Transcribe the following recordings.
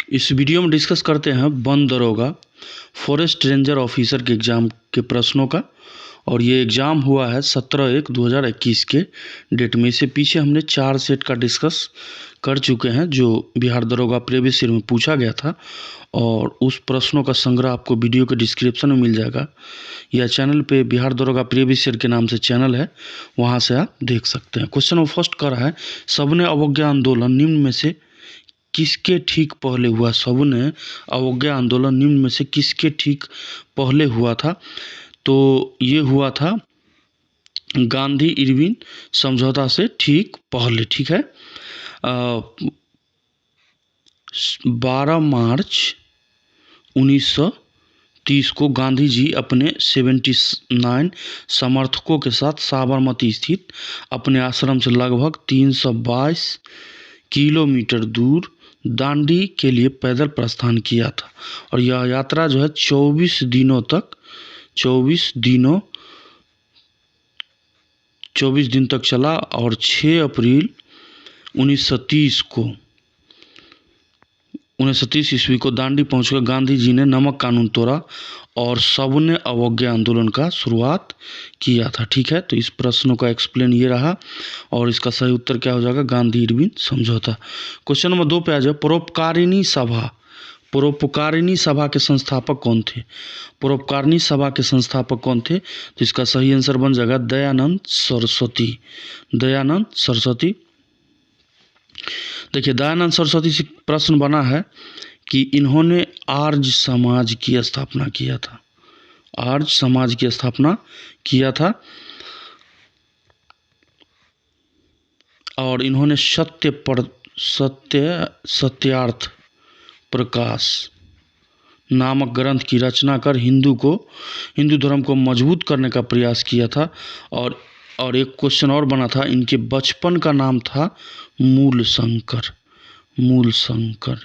इस वीडियो में डिस्कस करते हैं वन दरोगा फॉरेस्ट रेंजर ऑफिसर के एग्ज़ाम के प्रश्नों का। और ये एग्ज़ाम हुआ है 17/1/2021 के डेट में। इससे पीछे हमने 4 सेट का डिस्कस कर चुके हैं जो बिहार दरोगा प्रीवियस ईयर में पूछा गया था, और उस प्रश्नों का संग्रह आपको वीडियो के डिस्क्रिप्शन में मिल जाएगा, या चैनल पे बिहार दरोगा प्रीवियस ईयर के नाम से चैनल है, वहाँ से आप देख सकते हैं। क्वेश्चन नंबर फर्स्ट कर रहा है, सबने अवज्ञा आंदोलन निम्न में से किसके ठीक पहले हुआ। सबने अवज्ञा आंदोलन निम्न में से किसके ठीक पहले हुआ था? तो ये हुआ था गांधी इरविन समझौता से ठीक पहले। ठीक है, 12 मार्च 1930 को गांधी जी अपने 79 समर्थकों के साथ साबरमती स्थित अपने आश्रम से लगभग 322 किलोमीटर दूर दांडी के लिए पैदल प्रस्थान किया था। और यह यात्रा जो है 24 दिन तक चला, और 6 अप्रैल 1930 ईस्वी को दांडी पहुंचकर गांधी जी ने नमक कानून तोड़ा और सबने अवज्ञा आंदोलन का शुरुआत किया था। ठीक है, तो इस प्रश्नों का एक्सप्लेन ये रहा, और इसका सही उत्तर क्या हो जाएगा? गांधी इरविन समझौता। क्वेश्चन नंबर 2 पे आ जाए, परोपकारिणी सभा के संस्थापक कौन थे? परोपकारिणी सभा के संस्थापक कौन थे? तो इसका सही आंसर बन जाएगा दयानंद सरस्वती। देखिए, दयानंद सरस्वती से प्रश्न बना है कि इन्होंने आर्य समाज की स्थापना किया था, और इन्होंने सत्यार्थ प्रकाश नामक ग्रंथ की रचना कर हिंदू धर्म को मजबूत करने का प्रयास किया था। और एक क्वेश्चन और बना था, इनके बचपन का नाम था मूल शंकर।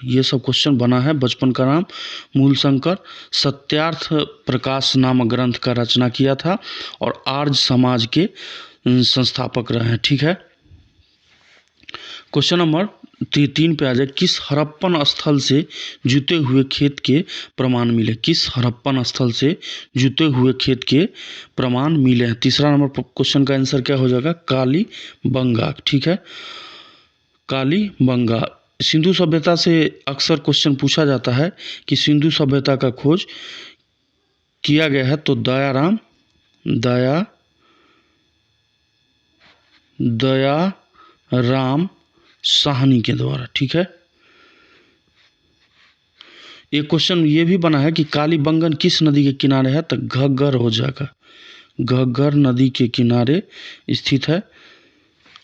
ये सब क्वेश्चन बना है। बचपन का नाम मूल शंकर, सत्यार्थ प्रकाश नामक ग्रंथ का रचना किया था, और आर्य समाज के संस्थापक रहे हैं। ठीक है, क्वेश्चन नंबर 3 पे आ जाए, किस हड़प्पन स्थल से जुते हुए खेत के प्रमाण मिले? किस हड़प्पन स्थल से जुते हुए खेत के प्रमाण मिले हैं? तीसरा नंबर क्वेश्चन का आंसर क्या हो जाएगा? कालीबंगा। ठीक है, कालीबंगा। सिंधु सभ्यता से अक्सर क्वेश्चन पूछा जाता है कि सिंधु सभ्यता का खोज किया गया है, तो दयाराम साहनी के द्वारा। ठीक है, एक क्वेश्चन ये भी बना है कि कालीबंगन किस नदी के किनारे है? तो घग्गर हो जाएगा, घग्गर नदी के किनारे स्थित है,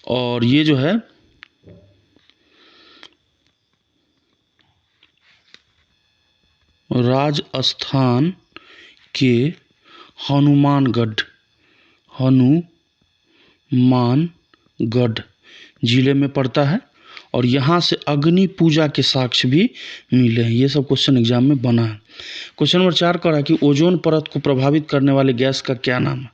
और ये जो है राजस्थान के हनुमानगढ़ जिले में पड़ता है, और यहाँ से अग्नि पूजा के साक्ष्य भी मिले हैं। ये सब क्वेश्चन एग्जाम में बना है। क्वेश्चन नंबर 4 का है कि ओजोन परत को प्रभावित करने वाले गैस का क्या नाम है?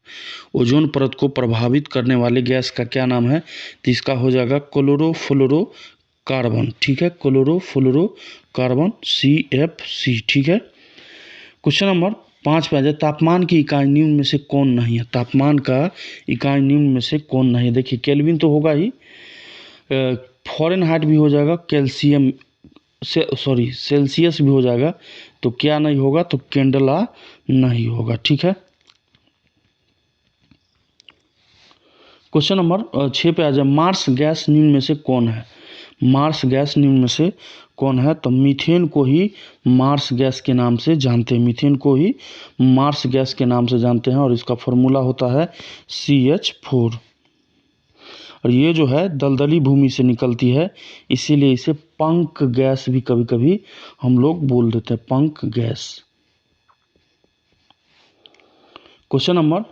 ओजोन परत को प्रभावित करने वाले गैस का क्या नाम है? तो इसका हो जाएगा क्लोरोफ्लोरोकार्बन। ठीक है, क्लोरोफ्लोरोकार्बन CFC। ठीक है, क्वेश्चन नंबर 5 पे आ जाए, तापमान की इकाई निम्न में से कौन नहीं है? तापमान का इकाई निम्न में से कौन नहीं है? देखिए, केल्विन तो होगा ही, फ़ारेनहाइट भी हो जाएगा, सेल्सियस भी हो जाएगा, तो क्या नहीं होगा? तो कैंडेला नहीं होगा। ठीक है, क्वेश्चन नंबर 6 पे आ जाए, मार्स गैस निम्न में से कौन है? मार्स गैस निम्न में से कौन है? तो मीथेन को ही मार्स गैस के नाम से जानते हैं, और इसका फॉर्मूला होता है CH4। और ये जो है दलदली भूमि से निकलती है, इसीलिए इसे पंख गैस भी कभी कभी हम लोग बोल देते हैं, पंख गैस। क्वेश्चन नंबर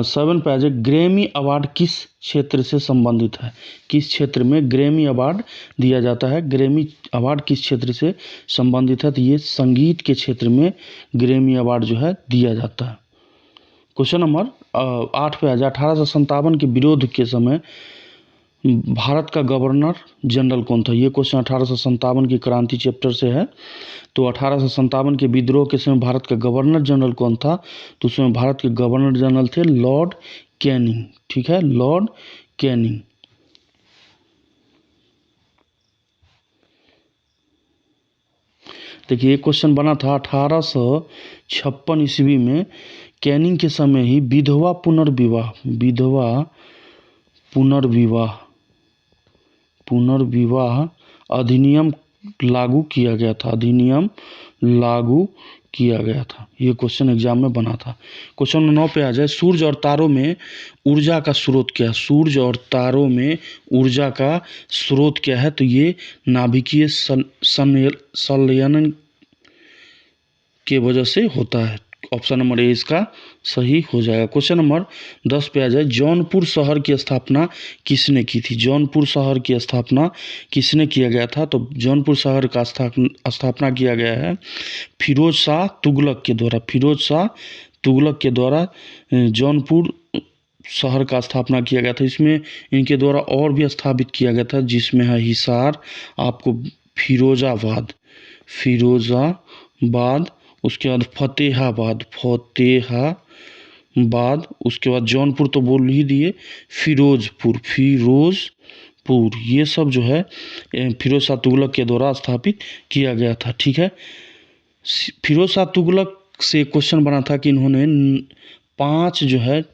7 पे आ जाए, ग्रैमी अवार्ड किस क्षेत्र से संबंधित है? किस क्षेत्र में ग्रैमी अवार्ड दिया जाता है? ग्रैमी अवार्ड किस क्षेत्र से संबंधित है? तो ये संगीत के क्षेत्र में ग्रैमी अवार्ड जो है दिया जाता है। क्वेश्चन नंबर 8 पे आ जाए, 1857 के विरोध के समय भारत का गवर्नर जनरल कौन था? ये क्वेश्चन 1857 की क्रांति चैप्टर से है। तो 1857 के विद्रोह के समय भारत का गवर्नर जनरल कौन था? तो उसमें भारत के गवर्नर जनरल थे लॉर्ड कैनिंग। ठीक है, लॉर्ड कैनिंग। देखिए, एक क्वेश्चन बना था 1856 ईस्वी में कैनिंग के समय ही विधवा पुनर्विवाह अधिनियम लागू किया गया था। ये क्वेश्चन एग्जाम में बना था। क्वेश्चन नंबर 9 पे आ जाए, सूर्य और तारों में ऊर्जा का स्रोत क्या है? सूर्य और तारों में ऊर्जा का स्रोत क्या है? तो ये नाभिकीय संलयन के वजह से होता है। ऑप्शन नंबर ए इसका सही हो जाएगा। क्वेश्चन नंबर 10 पे आ जाए, जौनपुर शहर की स्थापना किसने की थी? जौनपुर शहर की स्थापना किसने किया गया था? तो जौनपुर शहर का स्थापना किया गया है फिरोज शाह तुगलक के द्वारा जौनपुर शहर का स्थापना किया गया था। इसमें इनके द्वारा और भी स्थापित किया गया था, जिसमें है हिसार, आपको फिरोजाबाद, उसके बाद फतेहाबाद, उसके बाद जौनपुर तो बोल ही दिए, फिरोजपुर, ये सब जो है फिरोज शाह तुगलक के द्वारा स्थापित किया गया था। ठीक है, फिरोज शाह तुगलक से क्वेश्चन बना था कि इन्होंने 5 जो है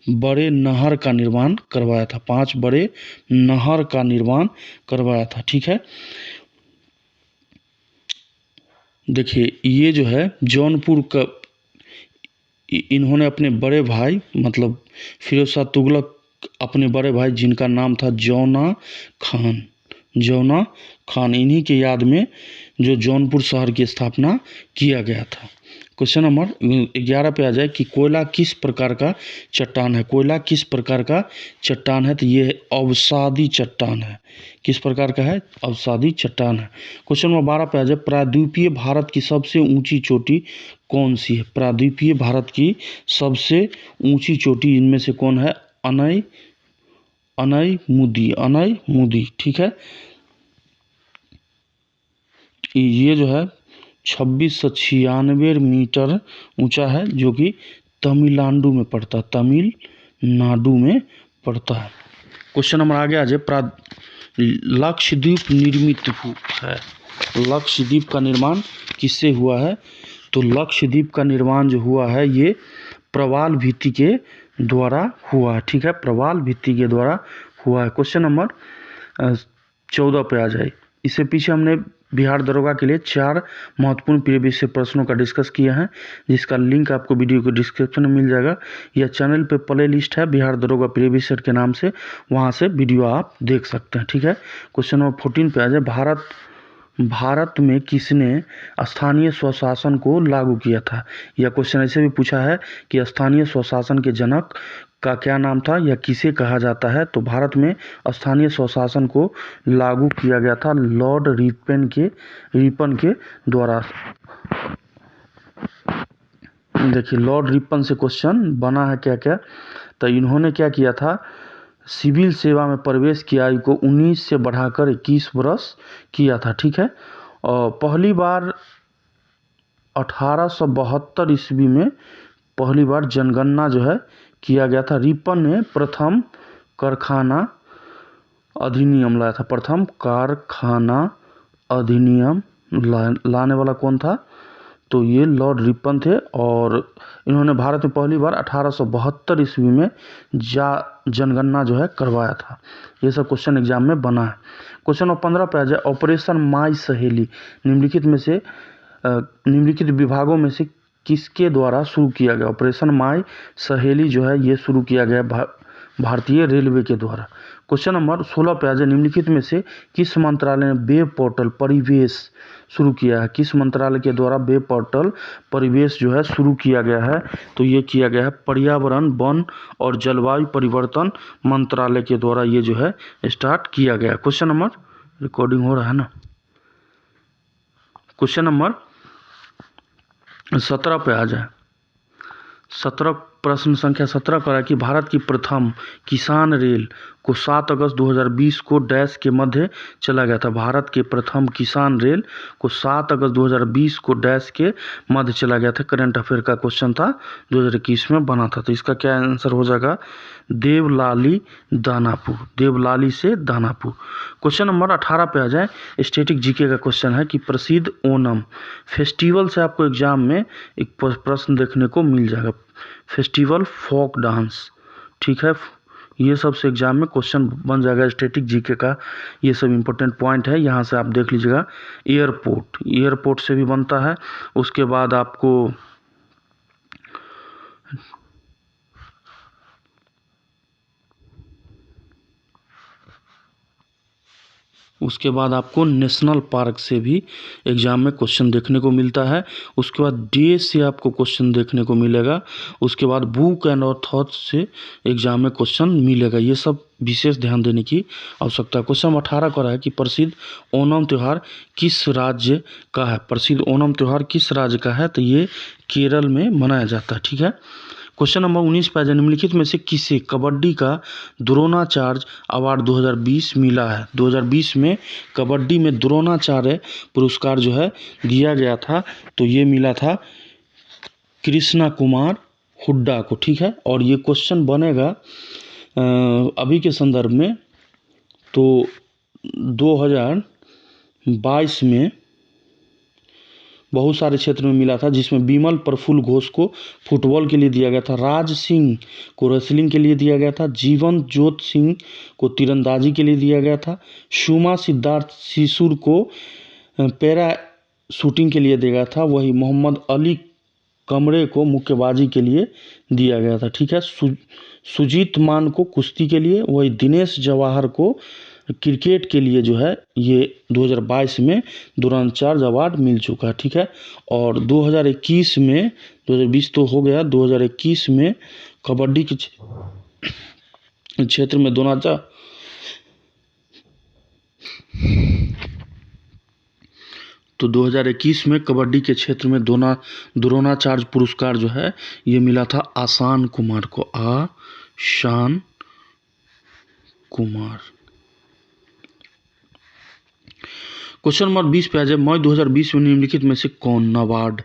बड़े नहर का निर्माण करवाया था। 5 बड़े नहर का निर्माण करवाया था। ठीक है, देखिए ये जो है जौनपुर का इन्होंने अपने बड़े भाई मतलब फिरोज शाह तुगलक अपने बड़े भाई जिनका नाम था जौना खान, इन्हीं के याद में जो जौनपुर शहर की स्थापना किया गया था। क्वेश्चन नंबर 11 पे आ जाए कि कोयला किस प्रकार का चट्टान है? तो ये अवसादी चट्टान है। किस प्रकार का है? अवसादी चट्टान है। क्वेश्चन नंबर 12 पे आ जाए, प्रायद्वीपीय भारत की सबसे ऊंची चोटी कौन सी है? प्रायद्वीपीय भारत की सबसे ऊंची चोटी इनमें से कौन है? अनई-मुदी। ठीक है, ये जो है 2696 मीटर ऊंचा है, जो कि तमिलनाडु में पड़ता है। क्वेश्चन नंबर आगे आ जाए, लक्षद्वीप निर्मित है। लक्षद्वीप का निर्माण किससे हुआ है? तो लक्षद्वीप का निर्माण जो हुआ है ये प्रवाल भित्ति के द्वारा हुआ है। ठीक है, प्रवाल भित्ति के द्वारा हुआ है। क्वेश्चन नंबर 14 पे आ जाए, इससे पीछे हमने बिहार दरोगा के लिए 4 महत्वपूर्ण प्रीवियस प्रश्नों का डिस्कस किया है, जिसका लिंक आपको वीडियो के डिस्क्रिप्शन में मिल जाएगा। यह चैनल पे प्ले लिस्ट है बिहार दरोगा प्रीवियस के नाम से, वहां से वीडियो आप देख सकते हैं। ठीक है, क्वेश्चन नंबर 14 पे आ जाए, भारत में किसने स्थानीय स्वशासन को लागू किया था? यह क्वेश्चन ऐसे भी पूछा है कि स्थानीय स्वशासन के जनक का क्या नाम था या किसे कहा जाता है? तो भारत में स्थानीय स्वशासन को लागू किया गया था लॉर्ड रिपन के द्वारा। देखिए, लॉर्ड रिपन से क्वेश्चन बना है क्या क्या? तो इन्होंने क्या किया था, सिविल सेवा में प्रवेश की आयु को 19 से बढ़ाकर 21 वर्ष किया था। ठीक है, और पहली बार 1872 ईस्वी में पहली बार जनगणना जो है किया गया था। रिपन ने प्रथम कारखाना अधिनियम लाया था। प्रथम कारखाना अधिनियम लाने वाला कौन था? तो ये लॉर्ड रिपन थे, और इन्होंने भारत में पहली बार 1872 ईस्वी में जनगणना जो है करवाया था। ये सब क्वेश्चन एग्जाम में बना है। क्वेश्चन नंबर 15 पे आ जाए, ऑपरेशन माई सहेली निम्नलिखित विभागों में से किसके द्वारा शुरू किया गया? ऑपरेशन माई सहेली जो है ये शुरू किया गया भारतीय रेलवे के द्वारा। क्वेश्चन नंबर 16 पे आ जाए, निम्नलिखित में से किस मंत्रालय ने वेब पोर्टल परिवेश शुरू किया है? किस मंत्रालय के द्वारा वेब पोर्टल परिवेश जो है शुरू किया गया है? तो ये किया गया है पर्यावरण, वन और जलवायु परिवर्तन मंत्रालय के द्वारा ये जो है स्टार्ट किया गया। क्वेश्चन नंबर, रिकॉर्डिंग हो रहा है ना? क्वेश्चन नंबर 17 पे आ जाए। 17 प्रश्न संख्या 17 का है कि भारत की प्रथम किसान रेल को 7 अगस्त 2020 को डैश के मध्य चला गया था। भारत के प्रथम किसान रेल को 7 अगस्त 2020 को डैश के मध्य चला गया था। करंट अफेयर का क्वेश्चन था, 2021 में बना था। तो इसका क्या आंसर हो जाएगा? देवलाली दानापुर, देवलाली से दानापुर। क्वेश्चन नंबर 18 पे आ जाए। स्टैटिक जीके का क्वेश्चन है कि प्रसिद्ध ओणम फेस्टिवल से आपको एग्जाम में एक प्रश्न देखने को मिल जाएगा। फेस्टिवल फोक डांस, ठीक है, ये सब से एग्जाम में क्वेश्चन बन जाएगा स्टैटिक जीके का। ये सब इंपॉर्टेंट पॉइंट है, यहाँ से आप देख लीजिएगा। एयरपोर्ट, एयरपोर्ट से भी बनता है। उसके बाद आपको नेशनल पार्क से भी एग्जाम में क्वेश्चन देखने को मिलता है। उसके बाद डे से आपको क्वेश्चन देखने को मिलेगा। उसके बाद बुक एंड ऑथर से एग्जाम में क्वेश्चन मिलेगा। ये सब विशेष ध्यान देने की आवश्यकता है। क्वेश्चन 18 का है कि प्रसिद्ध ओणम त्यौहार किस राज्य का है? प्रसिद्ध ओणम त्यौहार किस राज्य का है? तो ये केरल में मनाया जाता है, ठीक है। क्वेश्चन नंबर 19 पे निम्नलिखित में से किसे कबड्डी का द्रोणाचार्य अवार्ड 2020 मिला है? 2020 में कबड्डी में द्रोणाचार्य पुरस्कार जो है दिया गया था, तो ये मिला था कृष्णा कुमार हुड्डा को, ठीक है। और ये क्वेश्चन बनेगा अभी के संदर्भ में, तो 2022 में बहुत सारे क्षेत्र में मिला था, जिसमें बिमल प्रफुल्ल घोष को फुटबॉल के लिए दिया गया था, राज सिंह को रेसलिंग के लिए दिया गया था, जीवन जोत सिंह को तीरंदाजी के लिए दिया गया था, शुमा सिद्धार्थ सिसुर को पैरा शूटिंग के लिए दिया गया था, वही मोहम्मद अली कमरे को मुक्केबाजी के लिए दिया गया था, ठीक है। सुजीत मान को कुश्ती के लिए, वही दिनेश जवाहर को क्रिकेट के लिए जो है ये 2022 में द्रोणाचार्य अवार्ड मिल चुका है, ठीक है। और 2021 में, 2020 तो हो गया, 2021 में कबड्डी के क्षेत्र में तो 2021 में कबड्डी के क्षेत्र में द्रोणाचार्य पुरस्कार जो है ये मिला था आसान कुमार को, आसान कुमार। क्वेश्चन नंबर 20 पे आ जाए। मई 2020 में निम्नलिखित में से कौन नाबार्ड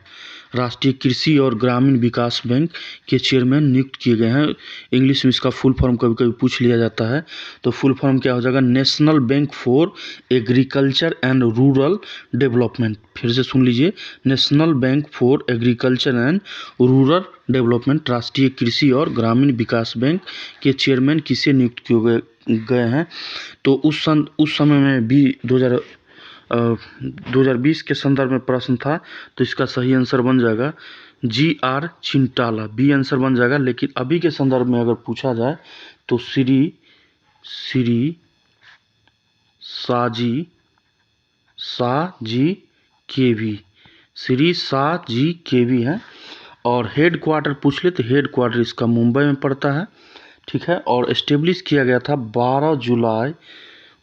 राष्ट्रीय कृषि और ग्रामीण विकास बैंक के चेयरमैन नियुक्त किए गए हैं? इंग्लिश में इसका फुल फॉर्म कभी कभी पूछ लिया जाता है, तो फुल फॉर्म क्या हो जाएगा? National bank for agriculture and rural development. फिर से सुन लीजिए, national bank for agriculture and rural development, राष्ट्रीय कृषि और ग्रामीण विकास बैंक के चेयरमैन किसे नियुक्त किए गए हैं? तो उस समय में भी 2020 के संदर्भ में प्रश्न था, तो इसका सही आंसर बन जाएगा GR चिंटाला, बी आंसर बन जाएगा। लेकिन अभी के संदर्भ में अगर पूछा जाए तो श्री साजी केवी, श्री साजी केवी है। और हेड क्वार्टर पूछ ले तो हेड क्वार्टर इसका मुंबई में पड़ता है, ठीक है। और एस्टेब्लिश किया गया था 12 जुलाई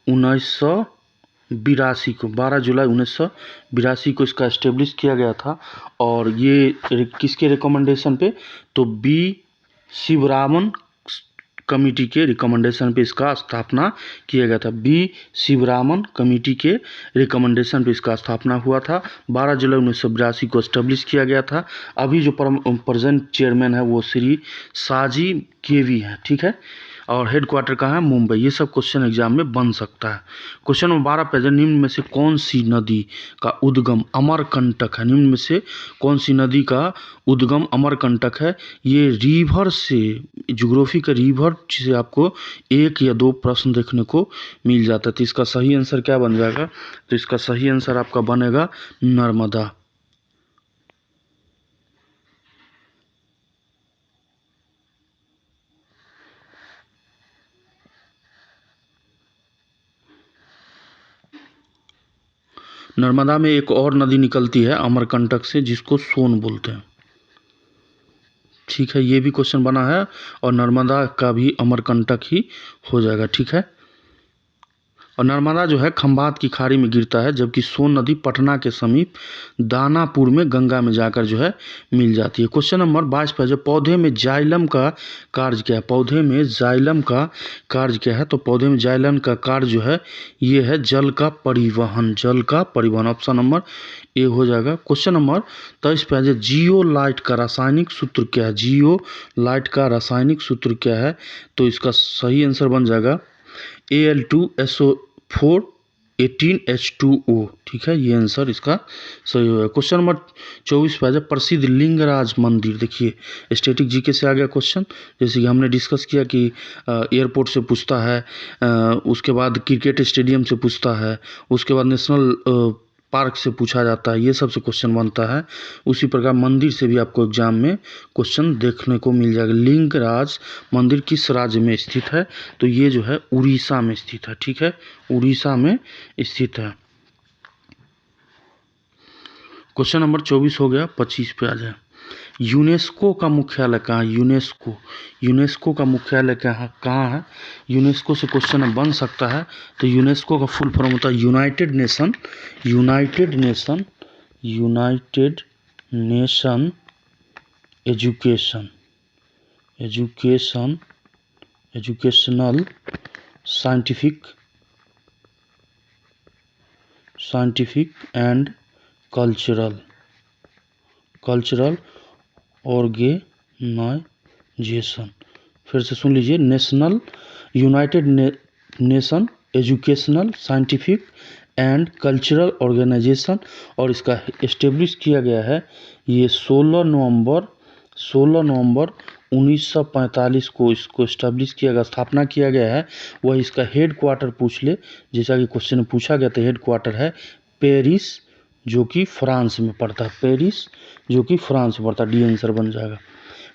1982 को इसका एस्टेब्लिश किया गया था। और ये किसके रिकमेंडेशन पे? तो बी शिवरामन कमेटी के रिकमेंडेशन पे इसका स्थापना किया गया था। बी शिवरामन कमेटी के रिकमेंडेशन पे इसका स्थापना हुआ था। 12 जुलाई 1982 को एस्टेब्लिश किया गया था। अभी जो प्रेजेंट चेयरमैन है वो श्री साजी केवी है, ठीक है। और हेड क्वार्टर कहाँ है? मुंबई। ये सब क्वेश्चन एग्जाम में बन सकता है। क्वेश्चन नंबर 12 पे निम्न में से कौन सी नदी का उद्गम अमरकंटक है? निम्न में से कौन सी नदी का उद्गम अमरकंटक है? ये रिवर से, ज्योग्राफी का रिवर से आपको 1 या 2 प्रश्न देखने को मिल जाता है। तो इसका सही आंसर क्या बन जाएगा? तो इसका सही आंसर आपका बनेगा नर्मदा। नर्मदा में एक और नदी निकलती है अमरकंटक से, जिसको सोन बोलते हैं, ठीक है। ये भी क्वेश्चन बना है और नर्मदा का भी अमरकंटक ही हो जाएगा, ठीक है। और नर्मदा जो है खंभात की खाड़ी में गिरता है, जबकि सोन नदी पटना के समीप दानापुर में गंगा में जाकर जो है मिल जाती है। क्वेश्चन नंबर 22 पर जो पौधे में जाइलम का कार्य क्या है, पौधे में जाइलम का कार्य क्या है, तो पौधे में जाइलम का कार्य जो है ये है जल का परिवहन, जल का परिवहन। ऑप्शन नंबर ए हो जाएगा। क्वेश्चन नंबर 23 पे है जियोलाइट का रासायनिक सूत्र क्या है, जियोलाइट का रासायनिक सूत्र क्या है, तो इसका सही आंसर बन जाएगा Al2SO4 18H2O। ठीक है, ये आंसर इसका सही होगा। क्वेश्चन नंबर 24 पे आ जाए प्रसिद्ध लिंगराज मंदिर। देखिए स्टैटिक जीके से आ गया क्वेश्चन, जैसे कि हमने डिस्कस किया कि एयरपोर्ट से पूछता है, उसके बाद क्रिकेट स्टेडियम से पूछता है, उसके बाद नेशनल पार्क से पूछा जाता है, ये सब से क्वेश्चन बनता है। उसी प्रकार मंदिर से भी आपको एग्जाम में क्वेश्चन देखने को मिल जाएगा। लिंगराज मंदिर किस राज्य में स्थित है, तो ये जो है उड़ीसा में स्थित है। ठीक है, उड़ीसा में स्थित है। क्वेश्चन नंबर 24 हो गया। 25 पे आ जाए यूनेस्को का मुख्यालय कहाँ है, यूनेस्को, यूनेस्को का मुख्यालय कहाँ है, यूनेस्को से क्वेश्चन बन सकता है। तो यूनेस्को का फुल फॉर्म होता है united nation, united nation, united nation education, education, educational scientific, scientific and cultural, cultural organization. फिर से सुन लीजिए, national united nation educational scientific and cultural organization, और इसका इस्टेब्लिश किया गया है ये 16 नवंबर 1945 को इसको इस्टेब्लिश किया गया, स्थापना किया गया है। वह इसका हेड क्वार्टर पूछ ले, जैसा कि क्वेश्चन में पूछा गया था, हेड क्वार्टर है पेरिस, जो कि फ्रांस में पड़ता है, पेरिस जो कि फ्रांस में पड़ता है। डी आंसर बन जाएगा।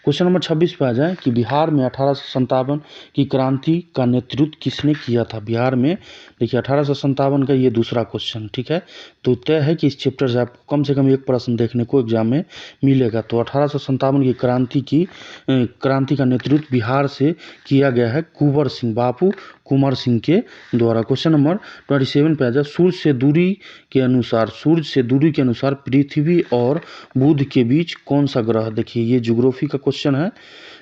क्वेश्चन नंबर 26 पे आ जाए कि बिहार में 1857 की क्रांति का नेतृत्व किसने किया था। बिहार में देखिए 1857 का ये दूसरा क्वेश्चन। ठीक है, तो तय है कि इस चैप्टर से आपको कम से कम एक प्रश्न देखने को एग्जाम में मिलेगा। तो 1857 की क्रांति का नेतृत्व बिहार से किया गया है कुंवर सिंह, बापू कुंवर सिंह के द्वारा। क्वेश्चन नंबर 27 पे आ जाए सूर्य से दूरी के अनुसार, सूर्य से दूरी के अनुसार पृथ्वी और बुध के बीच कौन सा ग्रह, देखिए ये ज्योग्राफी का क्वेश्चन है,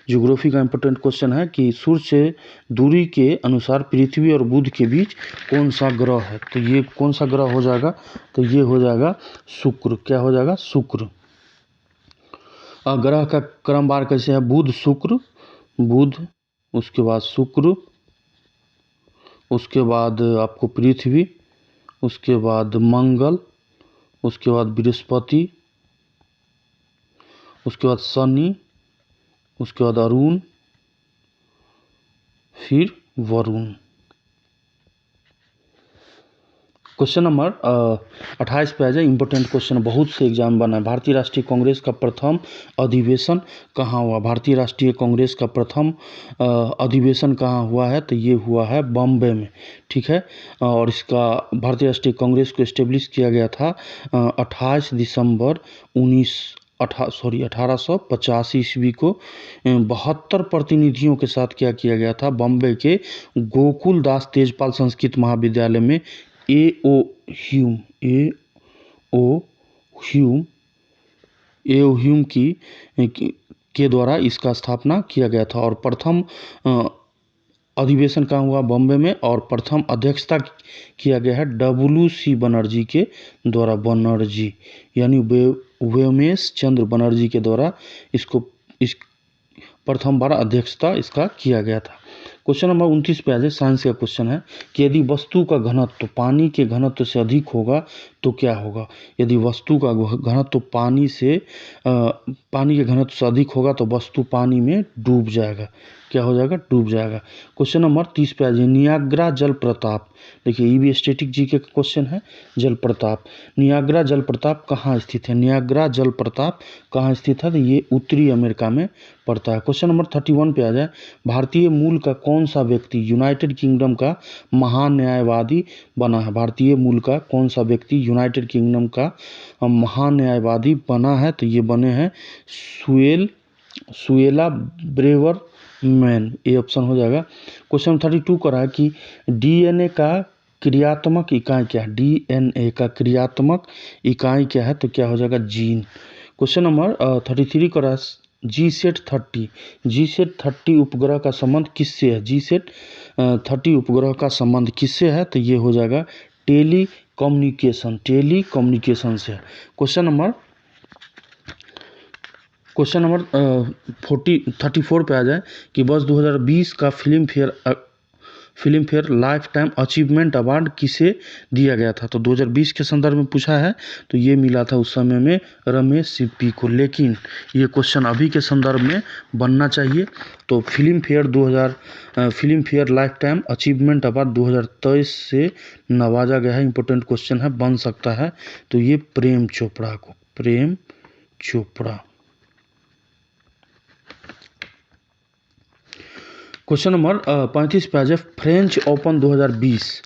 ज्योग्राफी का इंपॉर्टेंट क्वेश्चन है कि सूर्य से दूरी के अनुसार पृथ्वी और बुध के बीच कौन सा ग्रह है, तो ये कौन सा ग्रह हो जाएगा, तो ये हो जाएगा शुक्र। क्या हो जाएगा, शुक्र। ग्रह का क्रमवार कैसे है, बुध शुक्र, बुध, उसके बाद शुक्र, उसके बाद आपको पृथ्वी, उसके बाद मंगल, उसके बाद बृहस्पति, उसके बाद शनि, उसके बाद अरुण, फिर वरुण। क्वेश्चन नंबर 28 पे आ जाए, इंपॉर्टेंट क्वेश्चन, बहुत से एग्जाम बना है। भारतीय राष्ट्रीय कांग्रेस का प्रथम अधिवेशन कहाँ हुआ, भारतीय राष्ट्रीय कांग्रेस का प्रथम अधिवेशन कहाँ हुआ है, तो ये हुआ है बॉम्बे में। ठीक है, और इसका भारतीय राष्ट्रीय कांग्रेस को इस्टेब्लिश किया गया था 28 दिसंबर 1885 ईस्वी को। 72 प्रतिनिधियों के साथ क्या किया गया था, बॉम्बे के गोकुल दास तेजपाल संस्कृत महाविद्यालय में एओ ह्यूम के द्वारा इसका स्थापना किया गया था। और प्रथम अधिवेशन कहाँ हुआ, बॉम्बे में, और प्रथम अध्यक्षता किया गया है WC बनर्जी के द्वारा, बनर्जी यानी व्योमेश चंद्र बनर्जी के द्वारा इसको प्रथम बार अध्यक्षता इसका किया गया था। क्वेश्चन नंबर 29 पे आ जाए, साइंस का क्वेश्चन है कि यदि वस्तु का घनत्व पानी के घनत्व से अधिक होगा तो क्या होगा, यदि वस्तु का घनत्व पानी के घनत्व से अधिक होगा तो वस्तु पानी में डूब जाएगा। क्या हो जाएगा, डूब जाएगा। क्वेश्चन नंबर 30 पे आ जाए, नियाग्रा जलप्रपात, देखिए ये भी स्टैटिक जीके का क्वेश्चन है। जलप्रपात, नियाग्रा जलप्रपात कहाँ स्थित है, नियाग्रा जलप्रपात कहाँ स्थित है, तो ये उत्तरी अमेरिका में पड़ता है। क्वेश्चन नंबर 31 पे आ जाए, भारतीय मूल का कौन सा व्यक्ति यूनाइटेड किंगडम का महान्यायवादी बना है, भारतीय मूल का कौन सा व्यक्ति यूनाइटेड किंगडम का महान्यायवादी बना है, तो ये बने हैं सुएला ब्रेवर मैन, ये ऑप्शन हो जाएगा। क्वेश्चन 32 कर रहा है कि DNA का क्रियात्मक इकाई क्या है? डीएनए का क्रियात्मक इकाई क्या है? तो क्या हो जाएगा? जीन। क्वेश्चन नंबर 33 का GSAT-30 GSAT-30 उपग्रह का संबंध किससे है? GSAT-30 उपग्रह का संबंध किससे है? तो ये हो जाएगा टेलीकम्युनिकेशन से है। क्वेश्चन नंबर 34 पे आ जाए कि वर्ष 2020 का film fair life time achievement award किसे दिया गया था? तो 2020 के संदर्भ में पूछा है, तो ये मिला था उस समय में रमेश सिप्पी को। लेकिन ये क्वेश्चन अभी के संदर्भ में बनना चाहिए। तो film fair life time achievement award 2023 से नवाजा गया है। इंपॉर्टेंट क्वेश्चन है, बन सकता है। तो ये प्रेम चोपड़ा। क्वेश्चन नंबर 35 पे आ जाए। फ्रेंच ओपन 2020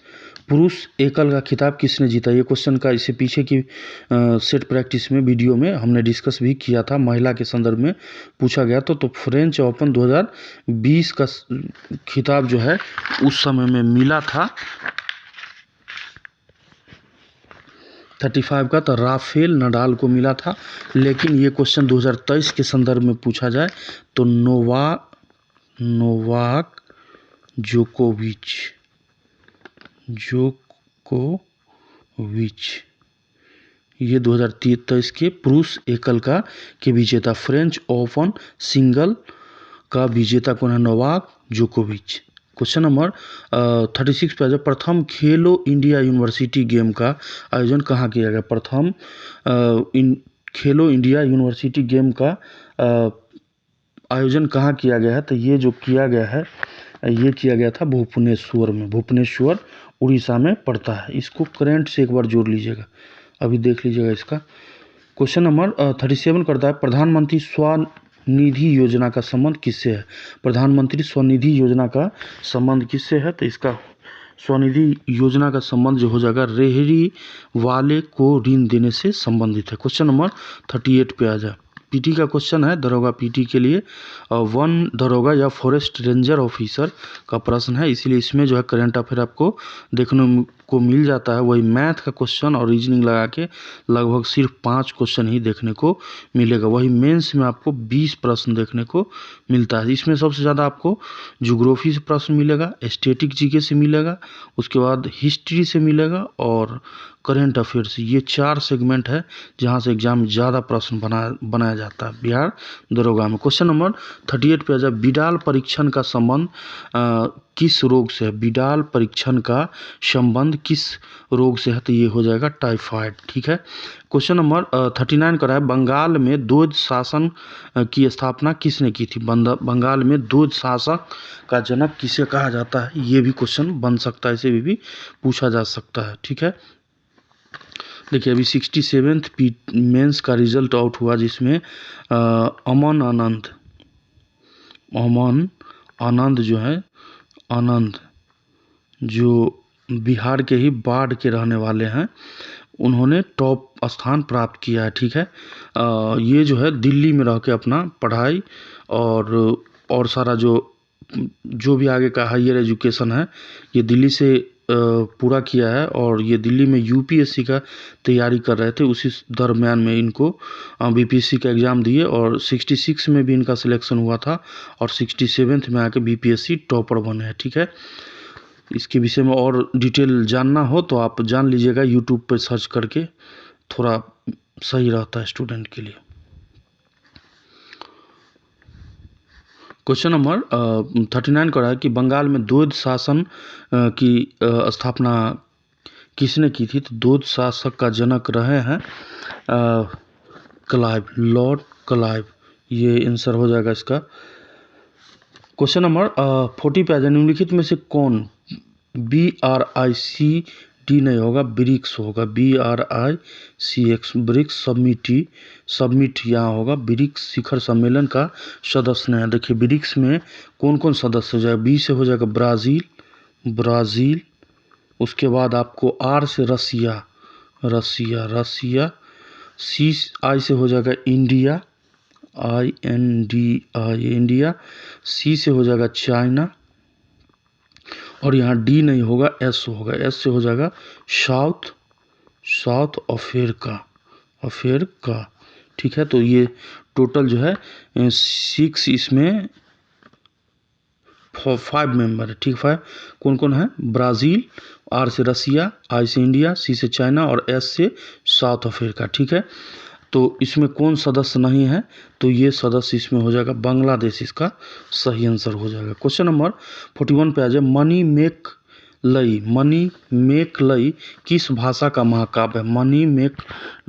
पुरुष एकल का खिताब किसने जीता? ये क्वेश्चन का इससे पीछे की सेट प्रैक्टिस में वीडियो में हमने डिस्कस भी किया था, महिला के संदर्भ में पूछा गया। तो फ्रेंच ओपन 2020 का खिताब जो है उस समय में मिला था 35 का, तो राफेल नडाल को मिला था। लेकिन ये क्वेश्चन 2023 के संदर्भ में पूछा जाए तो नोवाक जोकोविच ये 2023 के पुरुष एकल का के विजेता। फ्रेंच ओपन सिंगल का विजेता कौन है? नोवाक जोकोविच। क्वेश्चन नंबर 36 पे जो प्रथम खेलो इंडिया यूनिवर्सिटी गेम का आयोजन कहाँ किया गया? प्रथम खेलो इंडिया यूनिवर्सिटी गेम का आयोजन कहाँ किया गया है? तो ये जो किया गया है, ये किया गया था भुवनेश्वर उड़ीसा में पड़ता है। इसको करंट से एक बार जोड़ लीजिएगा, अभी देख लीजिएगा इसका। क्वेश्चन नंबर 37 करता है प्रधानमंत्री स्वनिधि योजना का संबंध किससे है? प्रधानमंत्री स्वनिधि योजना का संबंध किससे है? तो इसका स्वनिधि योजना का संबंध जो हो जाएगा रेहड़ी वाले को ऋण देने से संबंधित है। क्वेश्चन नंबर 38 पे आ जाए। पीटी का क्वेश्चन है, दरोगा पीटी के लिए वन दरोगा या फॉरेस्ट रेंजर ऑफिसर का प्रश्न है, इसलिए इसमें जो है करंट अफेयर आपको देखने को मिल जाता है। वही मैथ का क्वेश्चन और रीजनिंग लगा के लगभग सिर्फ 5 क्वेश्चन ही देखने को मिलेगा। वही मेंस में आपको 20 प्रश्न देखने को मिलता है। इसमें सबसे ज़्यादा आपको ज्योग्राफी से प्रश्न मिलेगा, स्टैटिक जीके से मिलेगा, उसके बाद हिस्ट्री से मिलेगा और करेंट अफेयर्स। ये 4 सेगमेंट है जहाँ से एग्जाम में ज़्यादा प्रश्न बनाया जाता है बिहार दरोगा में। क्वेश्चन नंबर 38 पे जब बिडाल परीक्षण का संबंध किस रोग से है? बिडाल परीक्षण का संबंध किस रोग से है? तो ये हो जाएगा टाइफाइड। ठीक है। क्वेश्चन नंबर 39 का है बंगाल में द्वैध शासन की स्थापना किसने की थी? बंगाल में द्वैध शासक का जनक किसे कहा जाता है? ये भी क्वेश्चन बन सकता है, इसे भी पूछा जा सकता है। ठीक है। देखिए अभी 67th मेंस का रिजल्ट आउट हुआ, जिसमें अमन आनंद जो है, आनंद जो बिहार के ही बाढ़ के रहने वाले हैं, उन्होंने टॉप स्थान प्राप्त किया है। ठीक है। ये जो है दिल्ली में रह के अपना पढ़ाई और सारा जो भी आगे का हायर एजुकेशन है ये दिल्ली से पूरा किया है, और ये दिल्ली में यूपीएससी का तैयारी कर रहे थे। उसी दरम्यान में इनको बीपीएससी का एग्ज़ाम दिए और 66 में भी इनका सिलेक्शन हुआ था और 67th में आके बीपीएससी टॉपर बने हैं। ठीक है। इसके विषय में और डिटेल जानना हो तो आप जान लीजिएगा, यूट्यूब पर सर्च करके, थोड़ा सही रहता है स्टूडेंट के लिए। क्वेश्चन नंबर 39 का है कि बंगाल में द्वैध शासन की स्थापना किसने की थी? तो द्वैध शासक का जनक रहे हैं लॉर्ड क्लाइव। ये आंसर हो जाएगा इसका। क्वेश्चन नंबर 40 पे आ जाए। निम्नलिखित में से कौन BRICS नहीं होगा, ब्रिक्स होगा, BRICS ब्रिक्स समिट यहाँ होगा। ब्रिक्स शिखर सम्मेलन का सदस्य नहीं है। देखिए ब्रिक्स में कौन कौन सदस्य हो जाएगा? B से हो जाएगा ब्राज़ील, उसके बाद आपको R से रसिया, I से हो जाएगा इंडिया, INDIA इंडिया, C से हो जाएगा चाइना, और यहाँ डी नहीं होगा, एस होगा। एस से हो जाएगा साउथ अफ्रीका। ठीक है, तो ये टोटल जो है 6 इसमें 5 मेंबर है। ठीक, 5 कौन कौन है? ब्राज़ील, आर से रसिया, आई से इंडिया, सी से चाइना और एस से साउथ अफ्रीका। ठीक है, तो इसमें कौन सदस्य नहीं है? तो ये सदस्य इसमें हो जाएगा बांग्लादेश, इसका सही आंसर हो जाएगा। क्वेश्चन नंबर 41 पे आ जाए। मनी मेक लई किस भाषा का महाकाव्य है? मनी मेक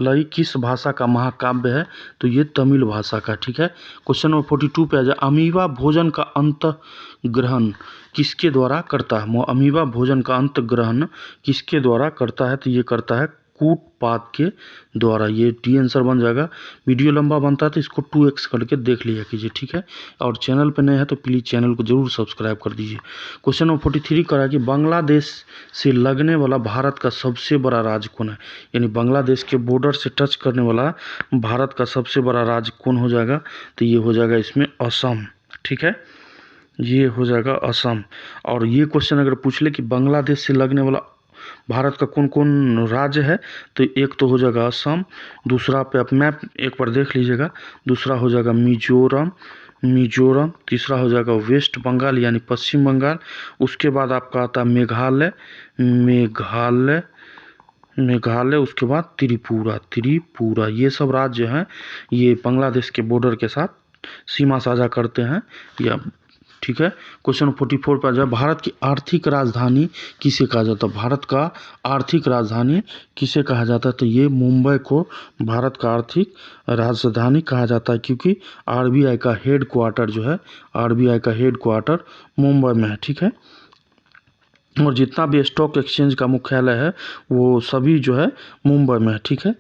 लई किस भाषा का महाकाव्य है? तो ये तमिल भाषा का। ठीक है, क्वेश्चन नंबर 42 पे आ जाए। अमीबा भोजन का अंतग्रहण किसके द्वारा करता है? अमीबा भोजन का अंतग्रहण किसके द्वारा करता है? तो ये करता है कूटपाद के द्वारा। ये डी आंसर बन जाएगा। वीडियो लंबा बनता है तो इसको 2x करके देख लिया कीजिए। ठीक है, और चैनल पर नए हैं तो प्लीज़ चैनल को जरूर सब्सक्राइब कर दीजिए। क्वेश्चन नंबर 43 करा कि बांग्लादेश से लगने वाला भारत का सबसे बड़ा राज्य कौन है? यानी बांग्लादेश के बॉर्डर से टच करने वाला भारत का सबसे बड़ा राज्य कौन हो जाएगा? तो ये हो जाएगा इसमें असम। ठीक है, ये हो जाएगा असम। और ये क्वेश्चन अगर पूछ ले कि बांग्लादेश से लगने वाला भारत का कौन कौन राज्य है, तो एक तो हो जाएगा असम, दूसरा पे आप मैप एक बार देख लीजिएगा, दूसरा हो जाएगा मिजोरम, तीसरा हो जाएगा वेस्ट बंगाल यानी पश्चिम बंगाल, उसके बाद आपका आता है मेघालय, उसके बाद त्रिपुरा। ये सब राज्य हैं, ये बांग्लादेश के बॉर्डर के साथ सीमा साझा करते हैं या। ठीक है, क्वेश्चन 44 पर आ जाए। भारत की आर्थिक राजधानी किसे कहा जाता है? भारत का आर्थिक राजधानी किसे कहा जाता है? तो ये मुंबई को भारत का आर्थिक राजधानी कहा जाता है, क्योंकि आरबीआई का हेडक्वार्टर जो है, आरबीआई का हेडक्वार्टर मुंबई में है। ठीक है, और जितना भी स्टॉक एक्सचेंज का मुख्यालय है वो सभी जो है मुंबई में है। ठीक है,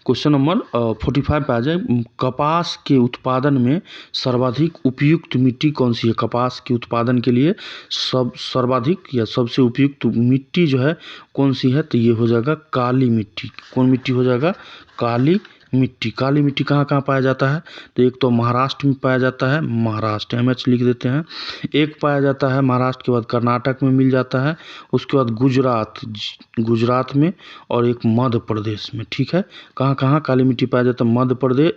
क्वेश्चन नंबर 45 पे आ जाए। कपास के उत्पादन में सर्वाधिक उपयुक्त मिट्टी कौन सी है? कपास के उत्पादन के लिए सर्वाधिक या सबसे उपयुक्त मिट्टी जो है कौन सी है? तो ये हो जाएगा काली मिट्टी। कौन मिट्टी हो जाएगा? काली मिट्टी कहाँ कहाँ पाया जाता है? तो एक तो महाराष्ट्र में पाया जाता है, महाराष्ट्र MH लिख देते हैं। एक पाया जाता है महाराष्ट्र के बाद कर्नाटक में मिल जाता है, उसके बाद गुजरात में, और एक मध्य प्रदेश में। ठीक है, कहाँ कहाँ काली मिट्टी पाया जाता है? मध्य प्रदेश,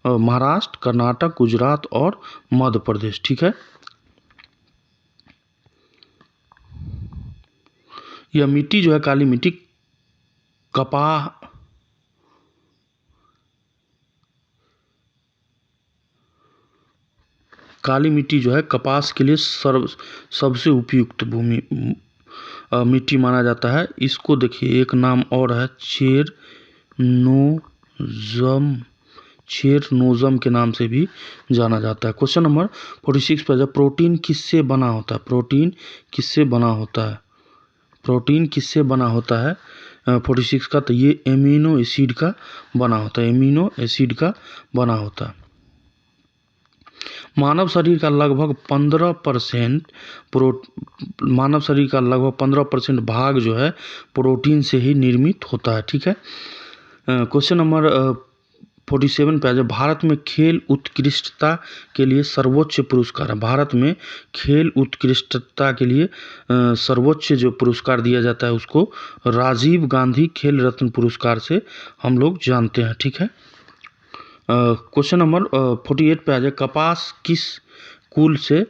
महाराष्ट्र, कर्नाटक, गुजरात और मध्य प्रदेश। ठीक है, यह मिट्टी जो है काली मिट्टी काली मिट्टी जो है कपास के लिए सबसे उपयुक्त मिट्टी माना जाता है। इसको देखिए एक नाम और है चेरनोज़म के नाम से भी जाना जाता है। क्वेश्चन नंबर 46 पर जब प्रोटीन किससे बना होता है? प्रोटीन किससे बना होता है 46 का? तो ये एमिनो एसिड का बना होता है। मानव शरीर का लगभग 15% भाग जो है प्रोटीन से ही निर्मित होता है। ठीक है, क्वेश्चन नंबर 47 पे आ जाए। भारत में खेल उत्कृष्टता के लिए सर्वोच्च पुरस्कार है। भारत में खेल उत्कृष्टता के लिए सर्वोच्च जो पुरस्कार दिया जाता है उसको राजीव गांधी खेल रत्न पुरस्कार से हम लोग जानते हैं। ठीक है, क्वेश्चन नंबर 48 पे आ जाए। कपास किस कुल से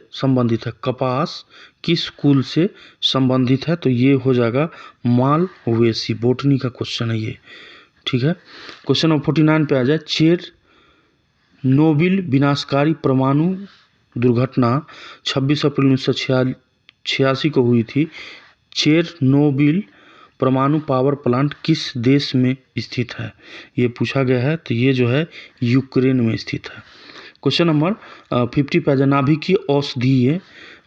संबंधित है? तो ये हो जाएगा मालवेसी। बोटनी का क्वेश्चन है ये। ठीक है, क्वेश्चन नंबर 49 पे आ जाए। चेरनोबिल विनाशकारी परमाणु दुर्घटना 26 अप्रैल 1986 को हुई थी। चेरनोबिल परमाणु पावर प्लांट किस देश में स्थित है? ये पूछा गया है, तो ये जो है यूक्रेन में स्थित है। क्वेश्चन नंबर 50 पे आ जाए। नाभिकीय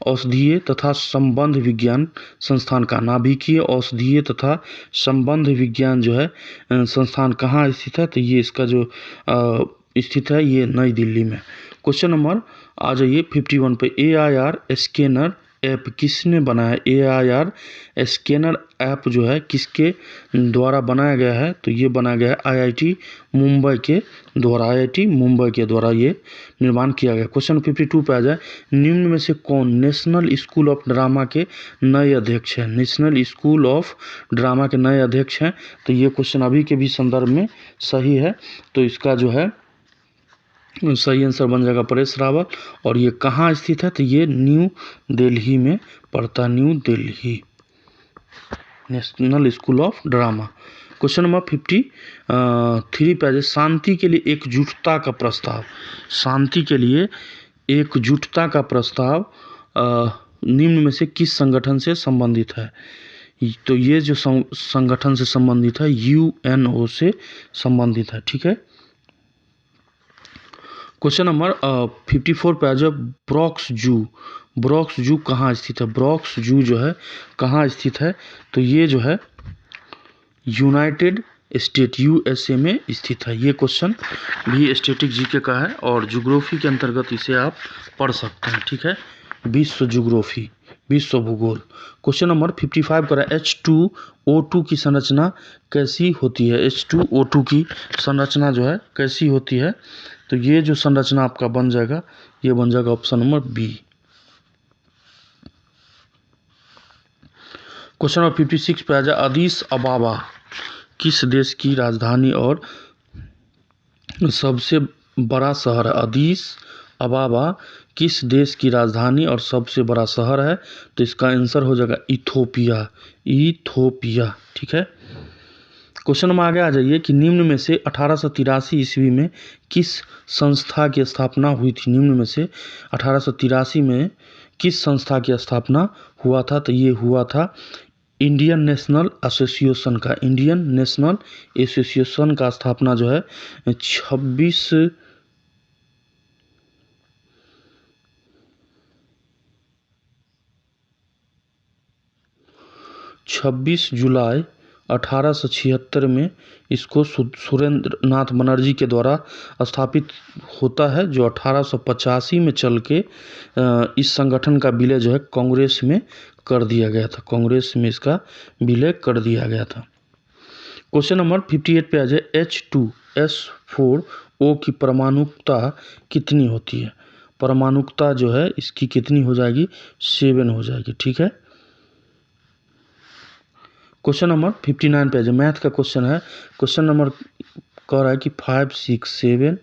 औषधीय तथा संबंध विज्ञान संस्थान का नाभिकीय औषधीय तथा संबंध विज्ञान जो है संस्थान कहाँ स्थित है? तो ये इसका जो स्थित है ये नई दिल्ली में। क्वेश्चन नंबर आ जाइए 51 पे। AIR स्कैनर ऐप किसने बनाया? AIR स्कैनर ऐप जो है किसके द्वारा बनाया गया है? तो ये बनाया गया है IIT मुंबई के द्वारा। IIT मुंबई के द्वारा ये निर्माण किया गया। क्वेश्चन 52 पे आ जाए, निम्न में से कौन नेशनल स्कूल ऑफ ड्रामा के नए अध्यक्ष हैं? नेशनल स्कूल ऑफ ड्रामा के नए अध्यक्ष हैं। तो ये क्वेश्चन अभी के भी संदर्भ में सही है। तो इसका जो है सही आंसर बन जाएगा परेश रावल। और ये कहाँ स्थित है? तो ये न्यू दिल्ली में पड़ता है, new Delhi, national school of drama. Question number 53 पे आ जाए, शांति के लिए एकजुटता का प्रस्ताव। शांति के लिए एकजुटता का प्रस्ताव निम्न में से किस संगठन से संबंधित है? तो ये जो संगठन से संबंधित है UNO से संबंधित है। ठीक है। क्वेश्चन नंबर 54 पे आ जाओ, ब्रॉक्स जू। ब्रॉक्स जू कहाँ स्थित है? ब्रॉक्स जू जो है कहाँ स्थित है? तो ये जो है यूनाइटेड स्टेट USA में स्थित है। ये क्वेश्चन भी स्टैटिक जीके का है और ज्योग्राफी के अंतर्गत इसे आप पढ़ सकते हैं। ठीक है, विश्व ज्योग्राफी, विश्व भूगोल। क्वेश्चन नंबर 55 का H2O2 की संरचना कैसी होती है? H2O2 की संरचना जो है कैसी होती है? तो ये जो संरचना आपका बन जाएगा, ये बन जाएगा option number B। Question number 56 पे आ जाए, अदीस अबाबा किस देश की राजधानी और सबसे बड़ा शहर है? अदीस अबाबा किस देश की राजधानी और सबसे बड़ा शहर है? तो इसका आंसर हो जाएगा इथोपिया, इथोपिया। ठीक है। क्वेश्चन में आगे आ जाइए कि निम्न में से 1883 ईस्वी में किस संस्था की स्थापना हुई थी? निम्न में से 1883 में किस संस्था की स्थापना हुआ था? तो ये हुआ था इंडियन नेशनल एसोसिएशन का। इंडियन नेशनल एसोसिएशन का स्थापना जो है 26 जुलाई 1876 में इसको सुरेंद्र नाथ बनर्जी के द्वारा स्थापित होता है, जो 1885 में चल के इस संगठन का विलय जो है कांग्रेस में कर दिया गया था। कांग्रेस में इसका विलय कर दिया गया था। क्वेश्चन नंबर 58 पे आ जाए, H2S4O की परमाणुकता कितनी होती है? परमाणुकता जो है इसकी कितनी हो जाएगी? 7 हो जाएगी। ठीक है। क्वेश्चन नंबर 59 पे आ जाए, मैथ का क्वेश्चन है। क्वेश्चन नंबर कह रहा है कि 5, 6, 7,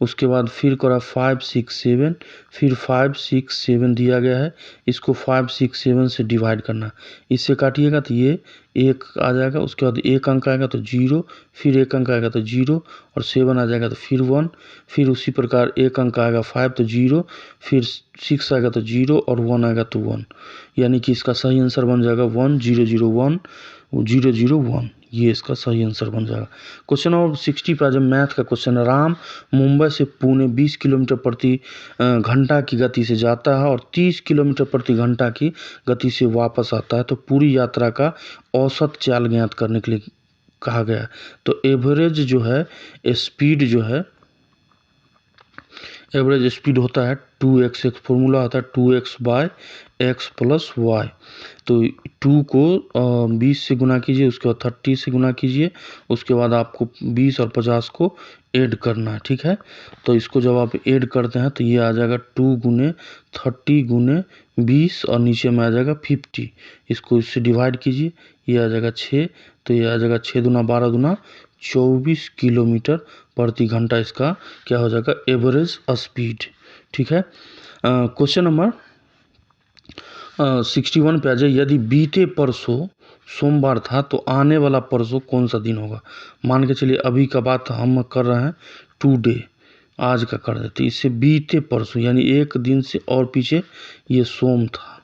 उसके बाद फिर कह रहा है 5, 6, 7, फिर 5, 6, 7 दिया गया है। इसको 5, 6, 7 से डिवाइड करना। इससे काटिएगा तो ये 1 आ जाएगा, उसके बाद 1 अंक आएगा तो 0, फिर 1 अंक आएगा तो 0, और 7 आ जाएगा तो फिर 1, फिर उसी प्रकार 1 अंक आएगा 5 तो 0, फिर 6 आएगा तो 0, और 1 आएगा तो 1। यानी कि इसका सही आंसर बन जाएगा 1, 0, 0, 1, 0, 0, 1। ये इसका सही आंसर बन जाएगा। क्वेश्चन नंबर 60 पर जब मैथ का क्वेश्चन है, राम मुंबई से पुणे 20 किलोमीटर प्रति घंटा की गति से जाता है और 30 किलोमीटर प्रति घंटा की गति से वापस आता है, तो पूरी यात्रा का औसत चाल ज्ञात करने के लिए कहा गया है। तो एवरेज जो है स्पीड जो है, एवरेज स्पीड होता है 2x, एक फॉर्मूला होता है 2x/x + y। तो 2 को 20 से गुना कीजिए, उसके बाद 30 से गुना कीजिए, उसके बाद आपको 20 और 50 को ऐड करना है। ठीक है। तो इसको जब आप ऐड करते हैं तो ये आ जाएगा 2 × 30 × 20 और नीचे में आ जाएगा 50। इसको इससे डिवाइड कीजिए, ये आ जाएगा 6, तो ये आ जाएगा 6 दूना 12 दूना 24 किलोमीटर प्रति घंटा इसका क्या हो जाएगा? Average speed. ठीक है। क्वेश्चन नंबर 61 पे आ जाए, यदि बीते परसों सोमवार था तो आने वाला परसों कौन सा दिन होगा? मान के चलिए अभी का बात हम कर रहे हैं, टुडे, आज का कर देते, इससे बीते परसों यानी एक दिन से और पीछे ये सोम था।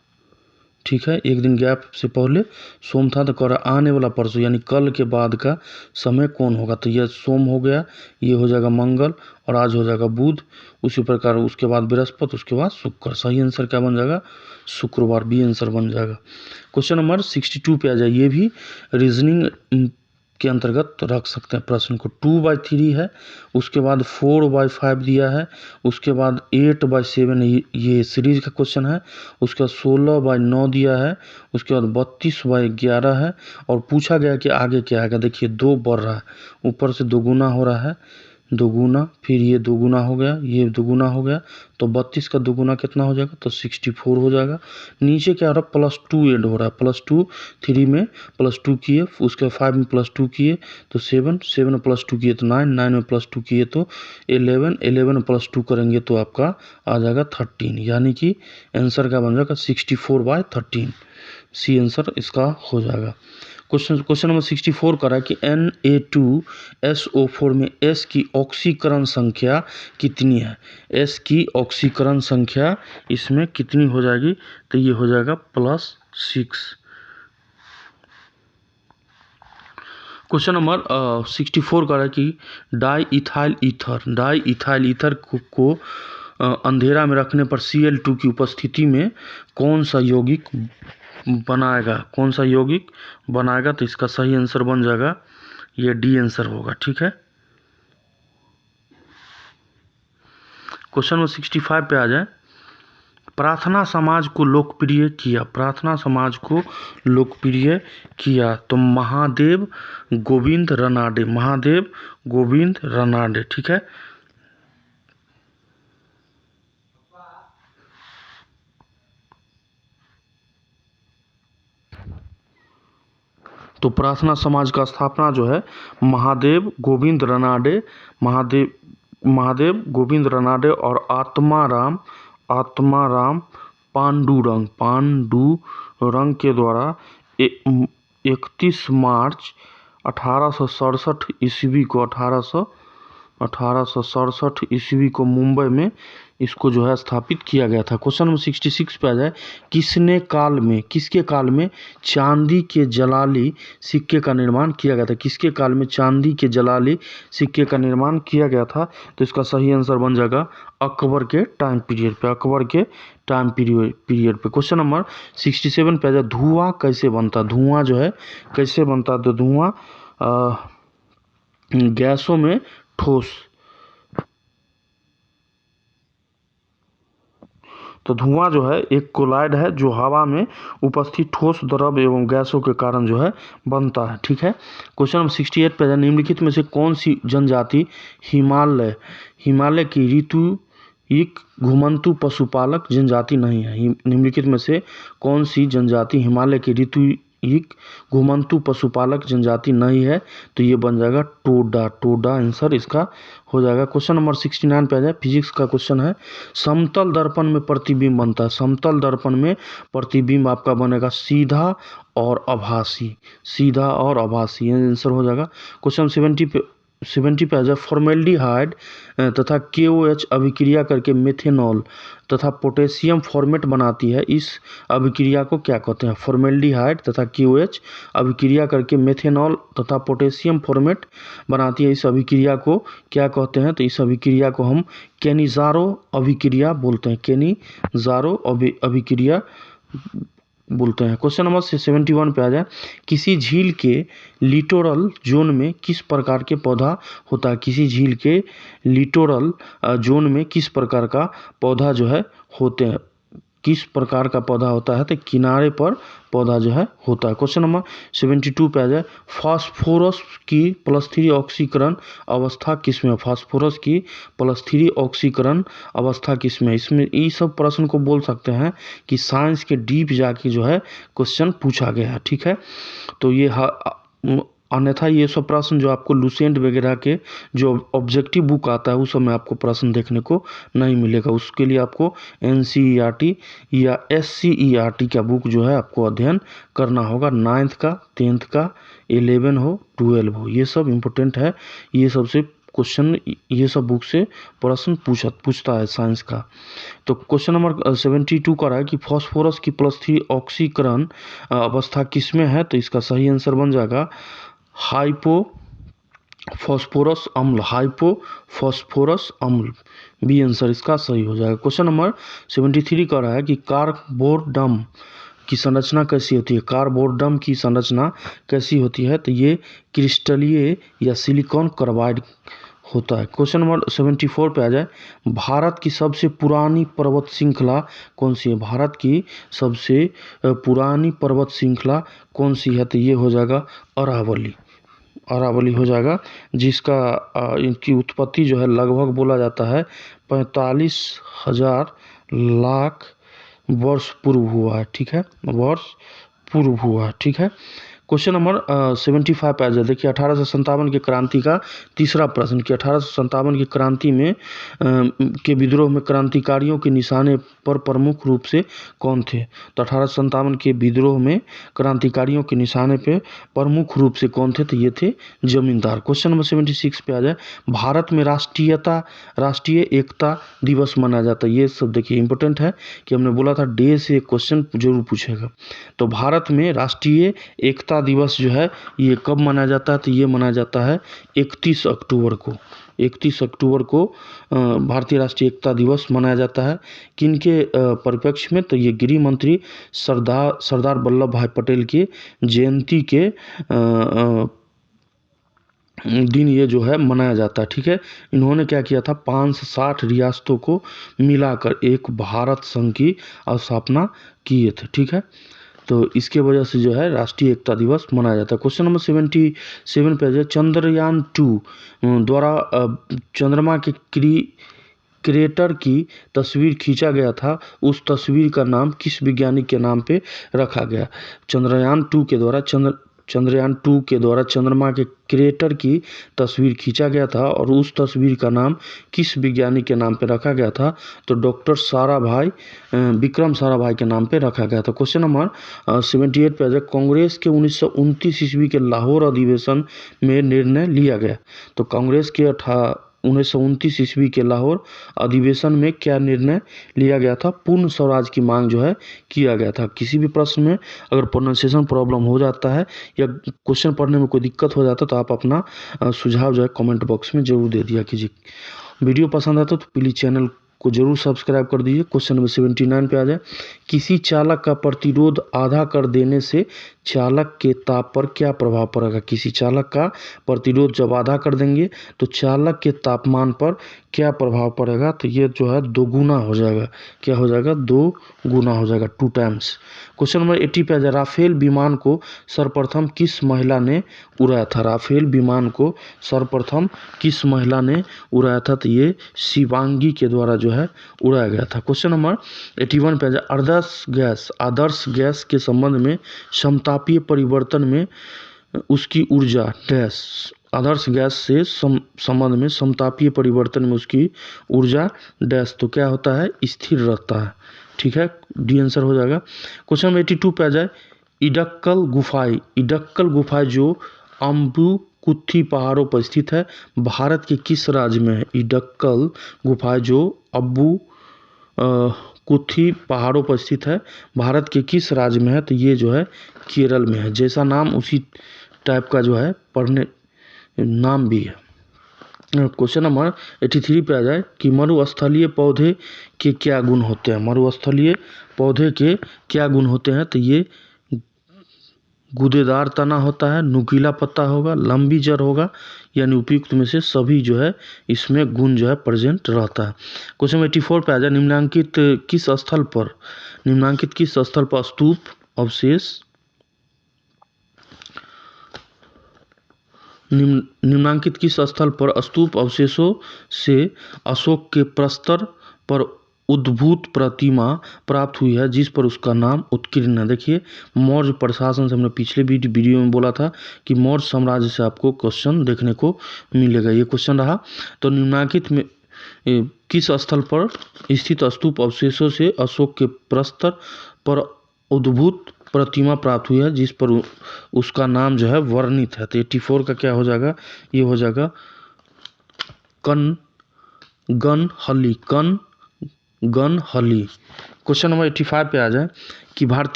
ठीक है, एक दिन गैप से पहले सोम था, तो कह रहा आने वाला परसों यानी कल के बाद का समय कौन होगा? तो यह सोम हो गया, ये हो जाएगा मंगल, और आज हो जाएगा बुध, उसी प्रकार उसके बाद बृहस्पति, उसके बाद शुक्र। सही आंसर क्या बन जाएगा? शुक्रवार, बी आंसर बन जाएगा। क्वेश्चन नंबर 62 पे आ जाए, ये भी रीजनिंग के अंतर्गत रख सकते हैं प्रश्न को। 2/3 है, उसके बाद 4/5 दिया है, उसके बाद 8/7 ये सीरीज का क्वेश्चन है, उसके बाद 16/9 दिया है, उसके बाद 32/11 है और पूछा गया कि आगे क्या आएगा। देखिए 2 बढ़ रहा है, ऊपर से दोगुना हो रहा है, दोगुना, फिर ये दोगुना हो गया, ये दोगुना हो गया, तो 32 का दोगुना कितना हो जाएगा, तो 64 हो जाएगा। नीचे क्या हो रहा है, +2 ऐड हो रहा है, +2 3 में +2 किए, उसके 5 में +2 किए तो 7, 7 में +2 किए तो 9, 9 में +2 किए तो 11, 11 में +2 करेंगे तो आपका आ जाएगा 13, यानी कि आंसर का बन जाएगा 64/13। सी आंसर इसका हो जाएगा। क्वेश्चन नंबर 64 का रहा है कि Na2SO4 में S की ऑक्सीकरण संख्या कितनी है। S की ऑक्सीकरण संख्या इसमें कितनी हो जाएगी, तो ये हो जाएगा +6। क्वेश्चन नंबर 64 का रहा है कि डाई इथाइल ईथर को अंधेरा में रखने पर Cl2 की उपस्थिति में कौन सा यौगिक बनाएगा, तो इसका सही आंसर बन जाएगा, ये डी आंसर होगा। ठीक है, क्वेश्चन नंबर 65 पे आ जाए। प्रार्थना समाज को लोकप्रिय किया तो महादेव गोविंद रनाडे। ठीक है, तो प्रार्थना समाज का स्थापना जो है महादेव गोविंद रनाडे और आत्माराम पांडुरंग के द्वारा 31 मार्च 1867 ईस्वी को मुंबई में इसको जो है स्थापित किया गया था। क्वेश्चन नंबर 66 पे आ जाए। किसके काल में चांदी के जलाली सिक्के का निर्माण किया गया था। किसके काल में चांदी के जलाली सिक्के का निर्माण किया गया था, तो इसका सही आंसर बन जाएगा अकबर के टाइम पीरियड पे। क्वेश्चन नंबर 67 पे आ जाए। धुआं कैसे बनता, तो धुआं गैसों में ठोस, तो धुआं जो है एक कोलाइड है जो हवा में उपस्थित ठोस द्रव एवं गैसों के कारण जो है बनता है। ठीक है, क्वेश्चन नंबर 68 पे निम्नलिखित में से कौन सी जनजाति हिमालय की ऋतुइक घुमंतु पशुपालक जनजाति नहीं है। निम्नलिखित में से कौन सी जनजाति हिमालय की ऋतुइक घुमंतु पशुपालक जनजाति नहीं है, तो ये बन जाएगा टोडा आंसर इसका हो जाएगा। क्वेश्चन नंबर 69 पे आ जाए। फिजिक्स का क्वेश्चन है। समतल दर्पण में प्रतिबिंब बनता है, समतल दर्पण में प्रतिबिंब आपका बनेगा सीधा और आभासी, ये आंसर हो जाएगा। क्वेश्चन 70 पे आ जाए। फॉर्मेल्डिहाइड तथा KOH अभिक्रिया करके मेथेनॉल तथा पोटेशियम फॉर्मेट बनाती है, इस अभिक्रिया को क्या कहते हैं। फॉर्मेल्डिहाइड तथा KOH अभिक्रिया करके मेथेनॉल तथा पोटेशियम फॉर्मेट बनाती है, इस अभिक्रिया को क्या कहते हैं, तो इस अभिक्रिया को हम केनिज़ारो अभिक्रिया बोलते हैं, क्वेश्चन नंबर 71 पे आ जाए। किसी झील के लिटोरल जोन में किस प्रकार के पौधा होता है। किसी झील के लिटोरल जोन में किस प्रकार का पौधा जो है होते हैं, किस प्रकार का पौधा होता है, तो किनारे पर पौधा जो है होता है। क्वेश्चन नंबर 72 पे आ जाए। फास्फोरस की +3 ऑक्सीकरण अवस्था किसमें है। फास्फोरस की +3 ऑक्सीकरण अवस्था किसमें, इसमें ये सब प्रश्न को बोल सकते हैं कि साइंस के डीप जाके जो है क्वेश्चन पूछा गया है। ठीक है, तो ये अन्यथा ये सब प्रश्न जो आपको लुसेंट वगैरह के जो ऑब्जेक्टिव बुक आता है उस समय आपको प्रश्न देखने को नहीं मिलेगा। उसके लिए आपको NCERT या SCERT का बुक जो है आपको अध्ययन करना होगा। 9th का, 10th का, 11 हो, 12 हो, ये सब इम्पोर्टेंट है। ये सबसे क्वेश्चन, ये सब बुक से प्रश्न पूछता है साइंस का। तो क्वेश्चन नंबर 72 का रहा है कि फास्फोरस की +3 ऑक्सीकरण अवस्था किसमें है, तो इसका सही आंसर बन जाएगा हाइपोफॉस्फोरस अम्ल, बी आंसर इसका सही हो जाएगा। क्वेश्चन नंबर 73 का रहा है कि कार्बोरडम की संरचना कैसी होती है, कार्बोरडम की संरचना कैसी होती है, तो ये क्रिस्टलीय या सिलिकॉन कार्बाइड होता है। क्वेश्चन नंबर 74 पे आ जाए, भारत की सबसे पुरानी पर्वत श्रृंखला कौन सी है? भारत की सबसे पुरानी पर्वत श्रृंखला कौन सी है? तो ये हो जाएगा अरावली। अरावली हो जाएगा, जिसका इनकी उत्पत्ति जो है लगभग बोला जाता है 45,000 लाख वर्ष पूर्व हुआ है। ठीक है, वर्ष पूर्व हुआ है। ठीक है। क्वेश्चन नंबर 75 पे आ जाए। देखिए 1857 की क्रांति का तीसरा प्रश्न कि 1857 की क्रांति में के विद्रोह में क्रांतिकारियों के निशाने पर प्रमुख रूप से कौन थे? तो 1857 के विद्रोह में क्रांतिकारियों के निशाने पे प्रमुख रूप से कौन थे? तो ये थे जमींदार। क्वेश्चन नंबर 76 पे आ जाए, भारत में राष्ट्रीय एकता दिवस मनाया जाता है। ये सब देखिए इंपॉर्टेंट है कि हमने बोला था डे से क्वेश्चन जरूर पूछेगा। तो भारत में राष्ट्रीय एकता दिवस जो है ये कब मनाया जाता है? तो ये मनाया जाता है 31 अक्टूबर को। 31 अक्टूबर को भारतीय राष्ट्रीय एकता दिवस मनाया जाता है। किनके परिप्रेक्ष्य में? तो ये गृह मंत्री सरदार वल्लभ भाई पटेल की जयंती के दिन ये जो है मनाया जाता है। ठीक है। इन्होंने क्या किया था? 560 रियासतों को मिलाकर एक भारत संघ की स्थापना किए थे। ठीक है। तो इसके वजह से जो है राष्ट्रीय एकता दिवस मनाया जाता है। क्वेश्चन नंबर 77 पे जो चंद्रयान 2 द्वारा चंद्रमा के क्रेटर की तस्वीर खींचा गया था, उस तस्वीर का नाम किस वैज्ञानिक के नाम पे रखा गया? चंद्रयान 2 के द्वारा चंद्रमा के क्रेटर की तस्वीर खींचा गया था और उस तस्वीर का नाम किस वैज्ञानिक के नाम पे रखा गया था? तो डॉक्टर विक्रम साराभाई के नाम पे रखा गया था। क्वेश्चन नंबर 78 पे आ जाए, कांग्रेस के 1929 ईस्वी के लाहौर अधिवेशन में निर्णय लिया गया। तो कांग्रेस के 1929 ईस्वी के लाहौर अधिवेशन में क्या निर्णय लिया गया था? पूर्ण स्वराज की मांग जो है किया गया था। किसी भी प्रश्न में अगर प्रोनाउंसिएशन प्रॉब्लम हो जाता है या क्वेश्चन पढ़ने में कोई दिक्कत हो जाता है तो आप अपना सुझाव जो है कमेंट बॉक्स में जरूर दे दिया कीजिए। वीडियो पसंद आता तो प्लीज़ चैनल को जरूर सब्सक्राइब कर दीजिए। क्वेश्चन नंबर 79 पे आ जाए, किसी चालक का प्रतिरोध आधा कर देने से चालक के ताप पर क्या प्रभाव पड़ेगा? किसी चालक का प्रतिरोध जब आधा कर देंगे तो चालक के तापमान पर क्या प्रभाव पड़ेगा? तो ये जो है दोगुना हो जाएगा। क्या हो जाएगा? 2 गुना हो जाएगा, 2 टाइम्स। क्वेश्चन नंबर 80 पे आ जाए, राफेल विमान को सर्वप्रथम किस महिला ने उड़ाया था? राफेल विमान को सर्वप्रथम किस महिला ने उड़ाया था? तो ये शिवांगी के द्वारा जो है उड़ाया गया था। क्वेश्चन नंबर 81 पे आ जाए, आदर्श गैस के संबंध में समतापीय परिवर्तन में उसकी ऊर्जा डैश। आदर्श गैस से संबंध में समतापीय परिवर्तन में उसकी ऊर्जा डैश। तो क्या होता है? स्थिर रहता है। ठीक है, डी आंसर हो जाएगा। क्वेश्चन नंबर 82 पे आ जाए, इडक्कल गुफाएं जो अम्बुकुथी पहाड़ों पर स्थित है, भारत के किस राज्य में है? इडक्कल गुफाएं जो कुथी पहाड़ों पर स्थित है, भारत के किस राज्य में है? तो ये जो है केरल में है। जैसा नाम उसी टाइप का जो है पढ़ने नाम भी है। क्वेश्चन नंबर 83 पे आ जाए कि मरुस्थलीय पौधे के क्या गुण होते हैं? मरुस्थलीय पौधे के क्या गुण होते हैं? तो ये गूदेदार तना होता है, नुकीला पत्ता होगा, लंबी जड़ होगा, यानी उपयुक्त में से सभी जो है इसमें गुण जो है प्रेजेंट रहता है। क्वेश्चन 84 पे आ जाए, निम्नांकित किस स्थल पर स्तूप अवशेष निम्नांकित किस स्थल पर स्तूप अवशेषों से अशोक के प्रस्तर पर उद्भूत प्रतिमा प्राप्त हुई है जिस पर उसका नाम उत्कीर्ण है? देखिए मौर्य प्रशासन से हमने पिछले वीडियो में बोला था कि मौर्य साम्राज्य से आपको क्वेश्चन देखने को मिलेगा। ये क्वेश्चन रहा। तो निम्नांकित में किस स्थल पर स्थित स्तूप अवशेषों से अशोक के प्रस्तर पर उद्भूत प्रतिमा प्राप्त हुई है जिस पर उसका नाम जो है वर्णित है? तो 84 का क्या हो जाएगा? ये हो जाएगा गनहली। क्वेश्चन नंबर 85 पे आ जाए कि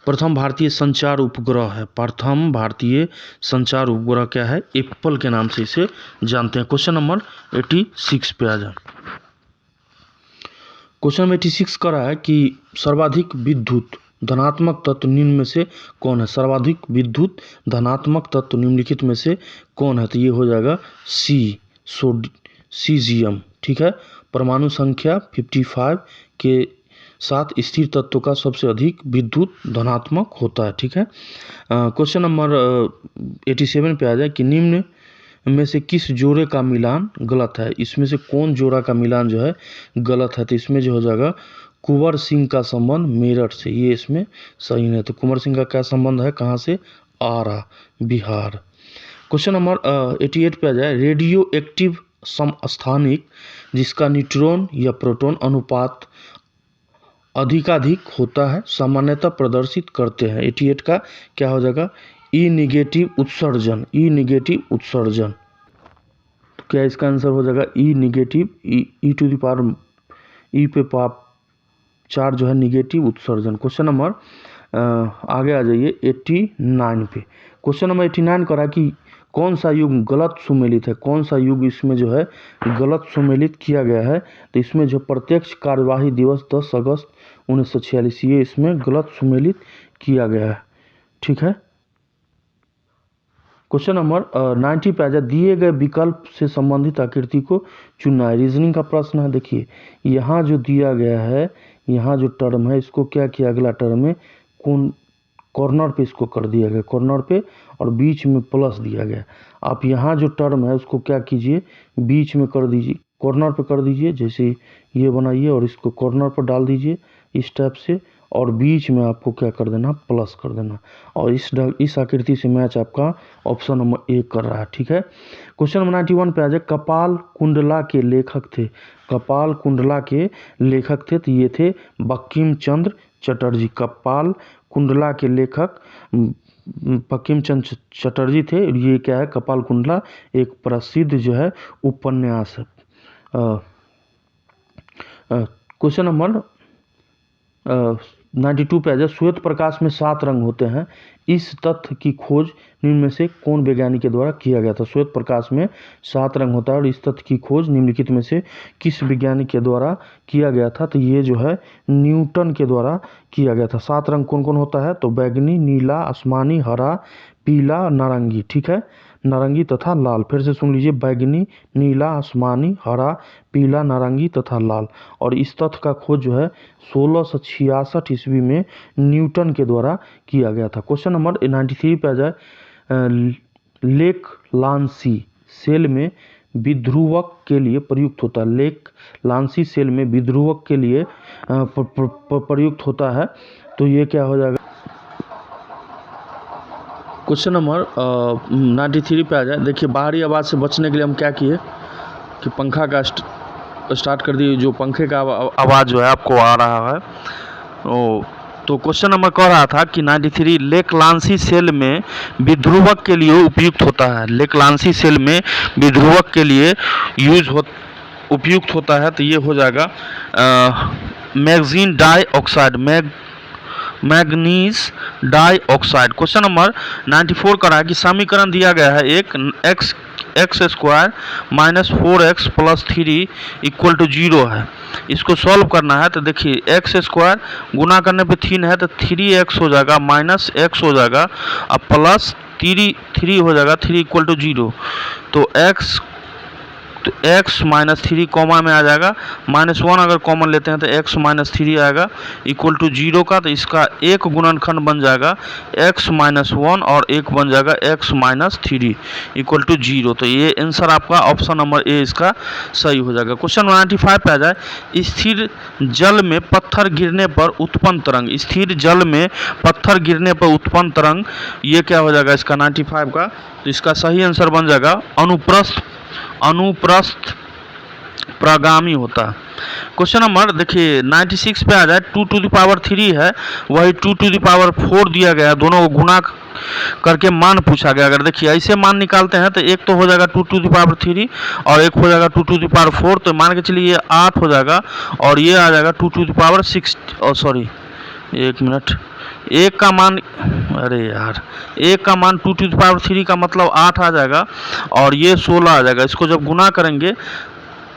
प्रथम भारतीय संचार उपग्रह है। प्रथम भारतीय संचार उपग्रह क्या है? एप्पल के नाम से इसे जानते हैं। क्वेश्चन नंबर 86 पे आ जाए। क्वेश्चन नंबर 86 कर रहा है कि सर्वाधिक विद्युत धनात्मक तत्व निम्न में से कौन है? सर्वाधिक विद्युत धनात्मक तत्व निम्नलिखित में से कौन है? तो ये हो जाएगा सीजियम। ठीक है। परमाणु संख्या 55 के साथ स्थिर तत्व का सबसे अधिक विद्युत धनात्मक होता है। ठीक है। क्वेश्चन नंबर 87 पे आ जाए कि निम्न में से किस जोड़े का मिलान गलत है? इसमें से कौन जोड़ा का मिलान जो है गलत है? तो इसमें जो हो जाएगा कुंवर सिंह का संबंध मेरठ से, ये इसमें सही नहीं। तो कुंवर सिंह का क्या संबंध है? कहाँ से? आरा, बिहार। क्वेश्चन नंबर 88 पे आ जाए, रेडियो एक्टिव समस्थानिक जिसका न्यूट्रॉन या प्रोटॉन अनुपात अधिकाधिक होता है सामान्यतः प्रदर्शित करते हैं। 88 का क्या हो जाएगा? ई निगेटिव उत्सर्जन। ई निगेटिव उत्सर्जन। तो क्या इसका आंसर हो जाएगा E negative, E to the power E पे पाप 4 जो है निगेटिव उत्सर्जन। क्वेश्चन नंबर आगे आ जाइए 89 पे। क्वेश्चन नंबर 89 करा कि कौन सा युग गलत सुमेलित है? कौन सा युग इसमें जो है गलत सुमेलित किया गया है? तो इसमें जो प्रत्यक्ष कार्यवाही दिवस 10 अगस्त 1946 ये इसमें गलत सुमेलित किया गया है। ठीक है। क्वेश्चन नंबर 90 पे आ जाए, दिए गए विकल्प से संबंधित आकृति को चुनना है। रीजनिंग का प्रश्न है। देखिए यहाँ जो दिया गया है, यहाँ जो टर्म है इसको क्या किया? अगला टर्म में कौन कॉर्नर पे इसको कर दिया गया, कॉर्नर पे, और बीच में प्लस दिया गया। आप यहाँ जो टर्म है उसको क्या कीजिए? बीच में कर दीजिए, कॉर्नर पे कर दीजिए। जैसे ये बनाइए और इसको कॉर्नर पर डाल दीजिए इस टाइप से, और बीच में आपको क्या कर देना? प्लस कर देना। और इस आकृति से मैच आपका ऑप्शन नंबर 1 कर रहा है। ठीक है। क्वेश्चन नंबर 91 पे आ जाए, कपाल कुंडला के लेखक थे। कपाल कुंडला के लेखक थे तो ये थे बंकिम चंद्र चटर्जी। कपाल कुंडला के लेखक बंकिम चंद्र चटर्जी थे। ये क्या है? कपाल कुंडला एक प्रसिद्ध जो है उपन्यास है। क्वेश्चन नंबर 92 पे आ जाए, श्वेत प्रकाश में 7 रंग होते हैं। इस तथ्य की खोज निम्न में से कौन वैज्ञानिक के द्वारा किया गया था? श्वेत प्रकाश में 7 रंग होता है और इस तथ्य की खोज निम्नलिखित में से किस वैज्ञानिक के द्वारा किया गया था? तो ये जो है न्यूटन के द्वारा किया गया था। 7 रंग कौन कौन होता है? तो बैगनी, नीला, आसमानी, हरा, पीला, नारंगी। ठीक है। नारंगी तथा लाल। फिर से सुन लीजिए, बैगनी, नीला, आसमानी, हरा, पीला, नारंगी तथा लाल। और इस तथ्य का खोज जो है 1666 ईस्वी में न्यूटन के द्वारा किया गया था। क्वेश्चन नंबर 93 पे आ जाए, लेक लांसी सेल में विध्रुवक के लिए प्रयुक्त होता है। लेक लांसी सेल में विध्रुवक के लिए प्रयुक्त होता है। तो ये क्या हो जाएगा? क्वेश्चन नंबर 93 पे आ जाए। देखिए बाहरी आवाज़ से बचने के लिए हम क्या किए कि पंखा का स्टार्ट कर दिए। जो पंखे का आवाज़ जो है आपको आ रहा है। तो क्वेश्चन नंबर कह रहा था कि 93 लेक लांसी सेल में विध्रुवक के लिए उपयुक्त होता है। लेक लांसी सेल में विध्रुवक के लिए उपयुक्त होता है। तो ये हो जाएगा manganese dioxide, manganese dioxide. Question number 94 का है कि समीकरण दिया गया है एक x square minus 4x plus 3 equal to 0 है। इसको सॉल्व करना है। तो देखिए एक्स स्क्वायर गुना करने पे 3 है तो 3x हो जाएगा, माइनस x हो जाएगा, अब प्लस 3 हो जाएगा, 3 इक्वल टू 0। तो x माइनस 3 कॉमा में आ जाएगा, -1 अगर कॉमन लेते हैं तो x माइनस 3 आएगा इक्वल टू 0 का। तो इसका एक गुणनखंड बन जाएगा x माइनस 1 और एक बन जाएगा x माइनस 3 इक्वल टू 0। तो ये आंसर आपका ऑप्शन नंबर ए इसका सही हो जाएगा। क्वेश्चन 95 पे आ जाए, स्थिर जल में पत्थर गिरने पर उत्पन्न तरंग। स्थिर जल में पत्थर गिरने पर उत्पन्न तरंग, ये क्या हो जाएगा इसका 95 का? तो इसका सही आंसर बन जाएगा अनुप्रस्थ प्रगामी होता है। क्वेश्चन नंबर देखिए 96 पे आ जाए, 2 टू द पावर 3 है, वही 2 टू द पावर 4 दिया गया है। दोनों को गुना करके मान पूछा गया। अगर देखिए ऐसे मान निकालते हैं तो एक तो हो जाएगा 2 टू द पावर 3 और एक हो जाएगा 2 टू द पावर 4। तो मान के चलिए ये 8 हो जाएगा और ये आ जाएगा 2 to the power 6। Sorry 1 minute, एक का मान, अरे यार, एक का मान 2 टू द पावर 3 का मतलब 8 आ जाएगा और ये 16 आ जाएगा। इसको जब गुना करेंगे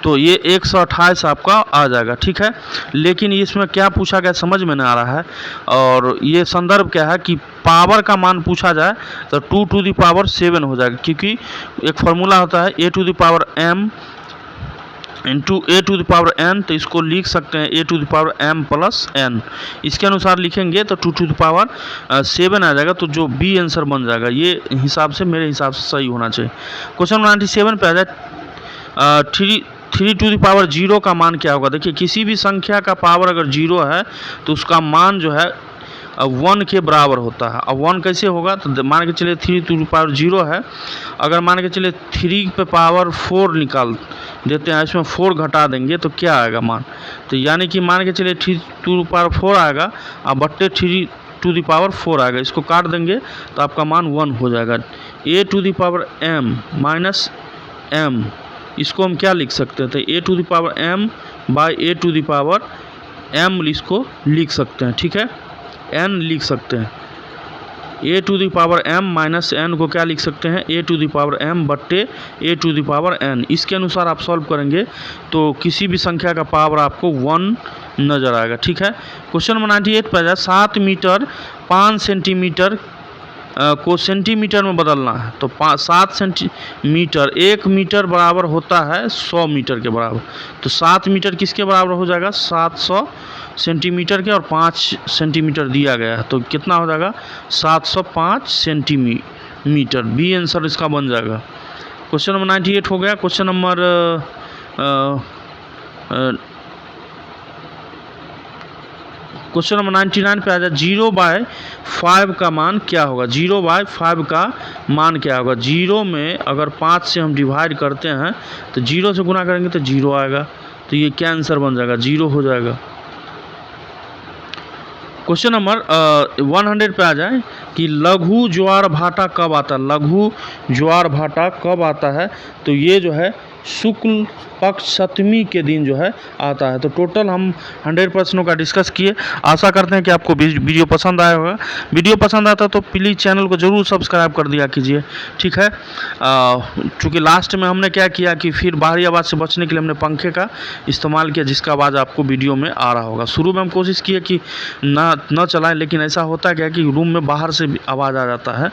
तो ये 128 आपका आ जाएगा, ठीक है। लेकिन इसमें क्या पूछा गया समझ में नहीं आ रहा है, और ये संदर्भ क्या है कि पावर का मान पूछा जाए तो 2 टू द पावर 7 हो जाएगा, क्योंकि एक फार्मूला होता है a to the power m into a to the power n, तो इसको लिख सकते हैं a to the power m plus n। इसके अनुसार लिखेंगे तो 2 टू द पावर 7 आ जाएगा, तो जो बी आंसर बन जाएगा। ये हिसाब से मेरे हिसाब से सही होना चाहिए। क्वेश्चन 97 पे आ जाए 3 टू द पावर 0 का मान क्या होगा। देखिए किसी भी संख्या का पावर अगर 0 है तो उसका मान जो है 1 के बराबर होता है। अब 1 कैसे होगा, तो मान के चलिए 3 टू द पावर 0 है, अगर मान के चलिए 3 पे पावर 4 निकाल देते हैं, इसमें 4 घटा देंगे तो क्या आएगा मान, तो यानी कि मान के चलिए 3 टू द पावर 4 आएगा और बट्टे 3 टू द पावर 4 आएगा, इसको काट देंगे तो आपका मान 1 हो जाएगा। a to the power m minus m, इसको हम क्या लिख सकते हैं, तो a to the power m by a to the power m इसको लिख सकते हैं, ठीक है, n लिख सकते हैं। a to the power m minus n को क्या लिख सकते हैं, a to the power m बट्टे a to the power n। इसके अनुसार आप सॉल्व करेंगे तो किसी भी संख्या का पावर आपको 1 नज़र आएगा, ठीक है। क्वेश्चन नंबर 98 पर 7 मीटर 5 सेंटीमीटर को सेंटीमीटर में बदलना है, तो 7 सेंटीमीटर 1 मीटर बराबर होता है 100 मीटर के बराबर, तो 7 मीटर किसके बराबर हो जाएगा, 700 सेंटीमीटर के, और 5 सेंटीमीटर दिया गया है, तो कितना हो जाएगा 705 सेंटीमीटर। बी आंसर इसका बन जाएगा। क्वेश्चन नंबर 98 हो गया। क्वेश्चन नंबर 99 पे आ जाए 0/5 का मान क्या होगा। 0/5 का मान क्या होगा, 0 में अगर 5 से हम डिवाइड करते हैं तो 0 से गुना करेंगे तो 0 आएगा, तो ये क्या आंसर बन जाएगा, 0 हो जाएगा। क्वेश्चन नंबर 100 पे आ जाए कि लघु ज्वार भाटा कब आता है। लघु ज्वार भाटा कब आता है, तो ये जो है शुक्ल पक्ष सप्तमी के दिन जो है आता है। तो टोटल हम 100 प्रश्नों का डिस्कस किए। आशा करते हैं कि आपको वीडियो पसंद आया होगा। वीडियो पसंद आता तो प्लीज़ चैनल को ज़रूर सब्सक्राइब कर दिया कीजिए, ठीक है। चूँकि लास्ट में हमने क्या किया कि फिर बाहरी आवाज़ से बचने के लिए हमने पंखे का इस्तेमाल किया, जिसका आवाज़ आपको वीडियो में आ रहा होगा। शुरू में हम कोशिश किए कि ना चलाएं, लेकिन ऐसा होता क्या कि रूम में बाहर से भी आवाज़ आ जाता है,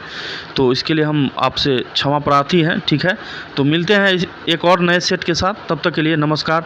तो इसके लिए हम आपसे क्षमा प्रार्थी हैं, ठीक है। तो मिलते हैं एक और नए सेट के साथ, तब तक के लिए नमस्कार।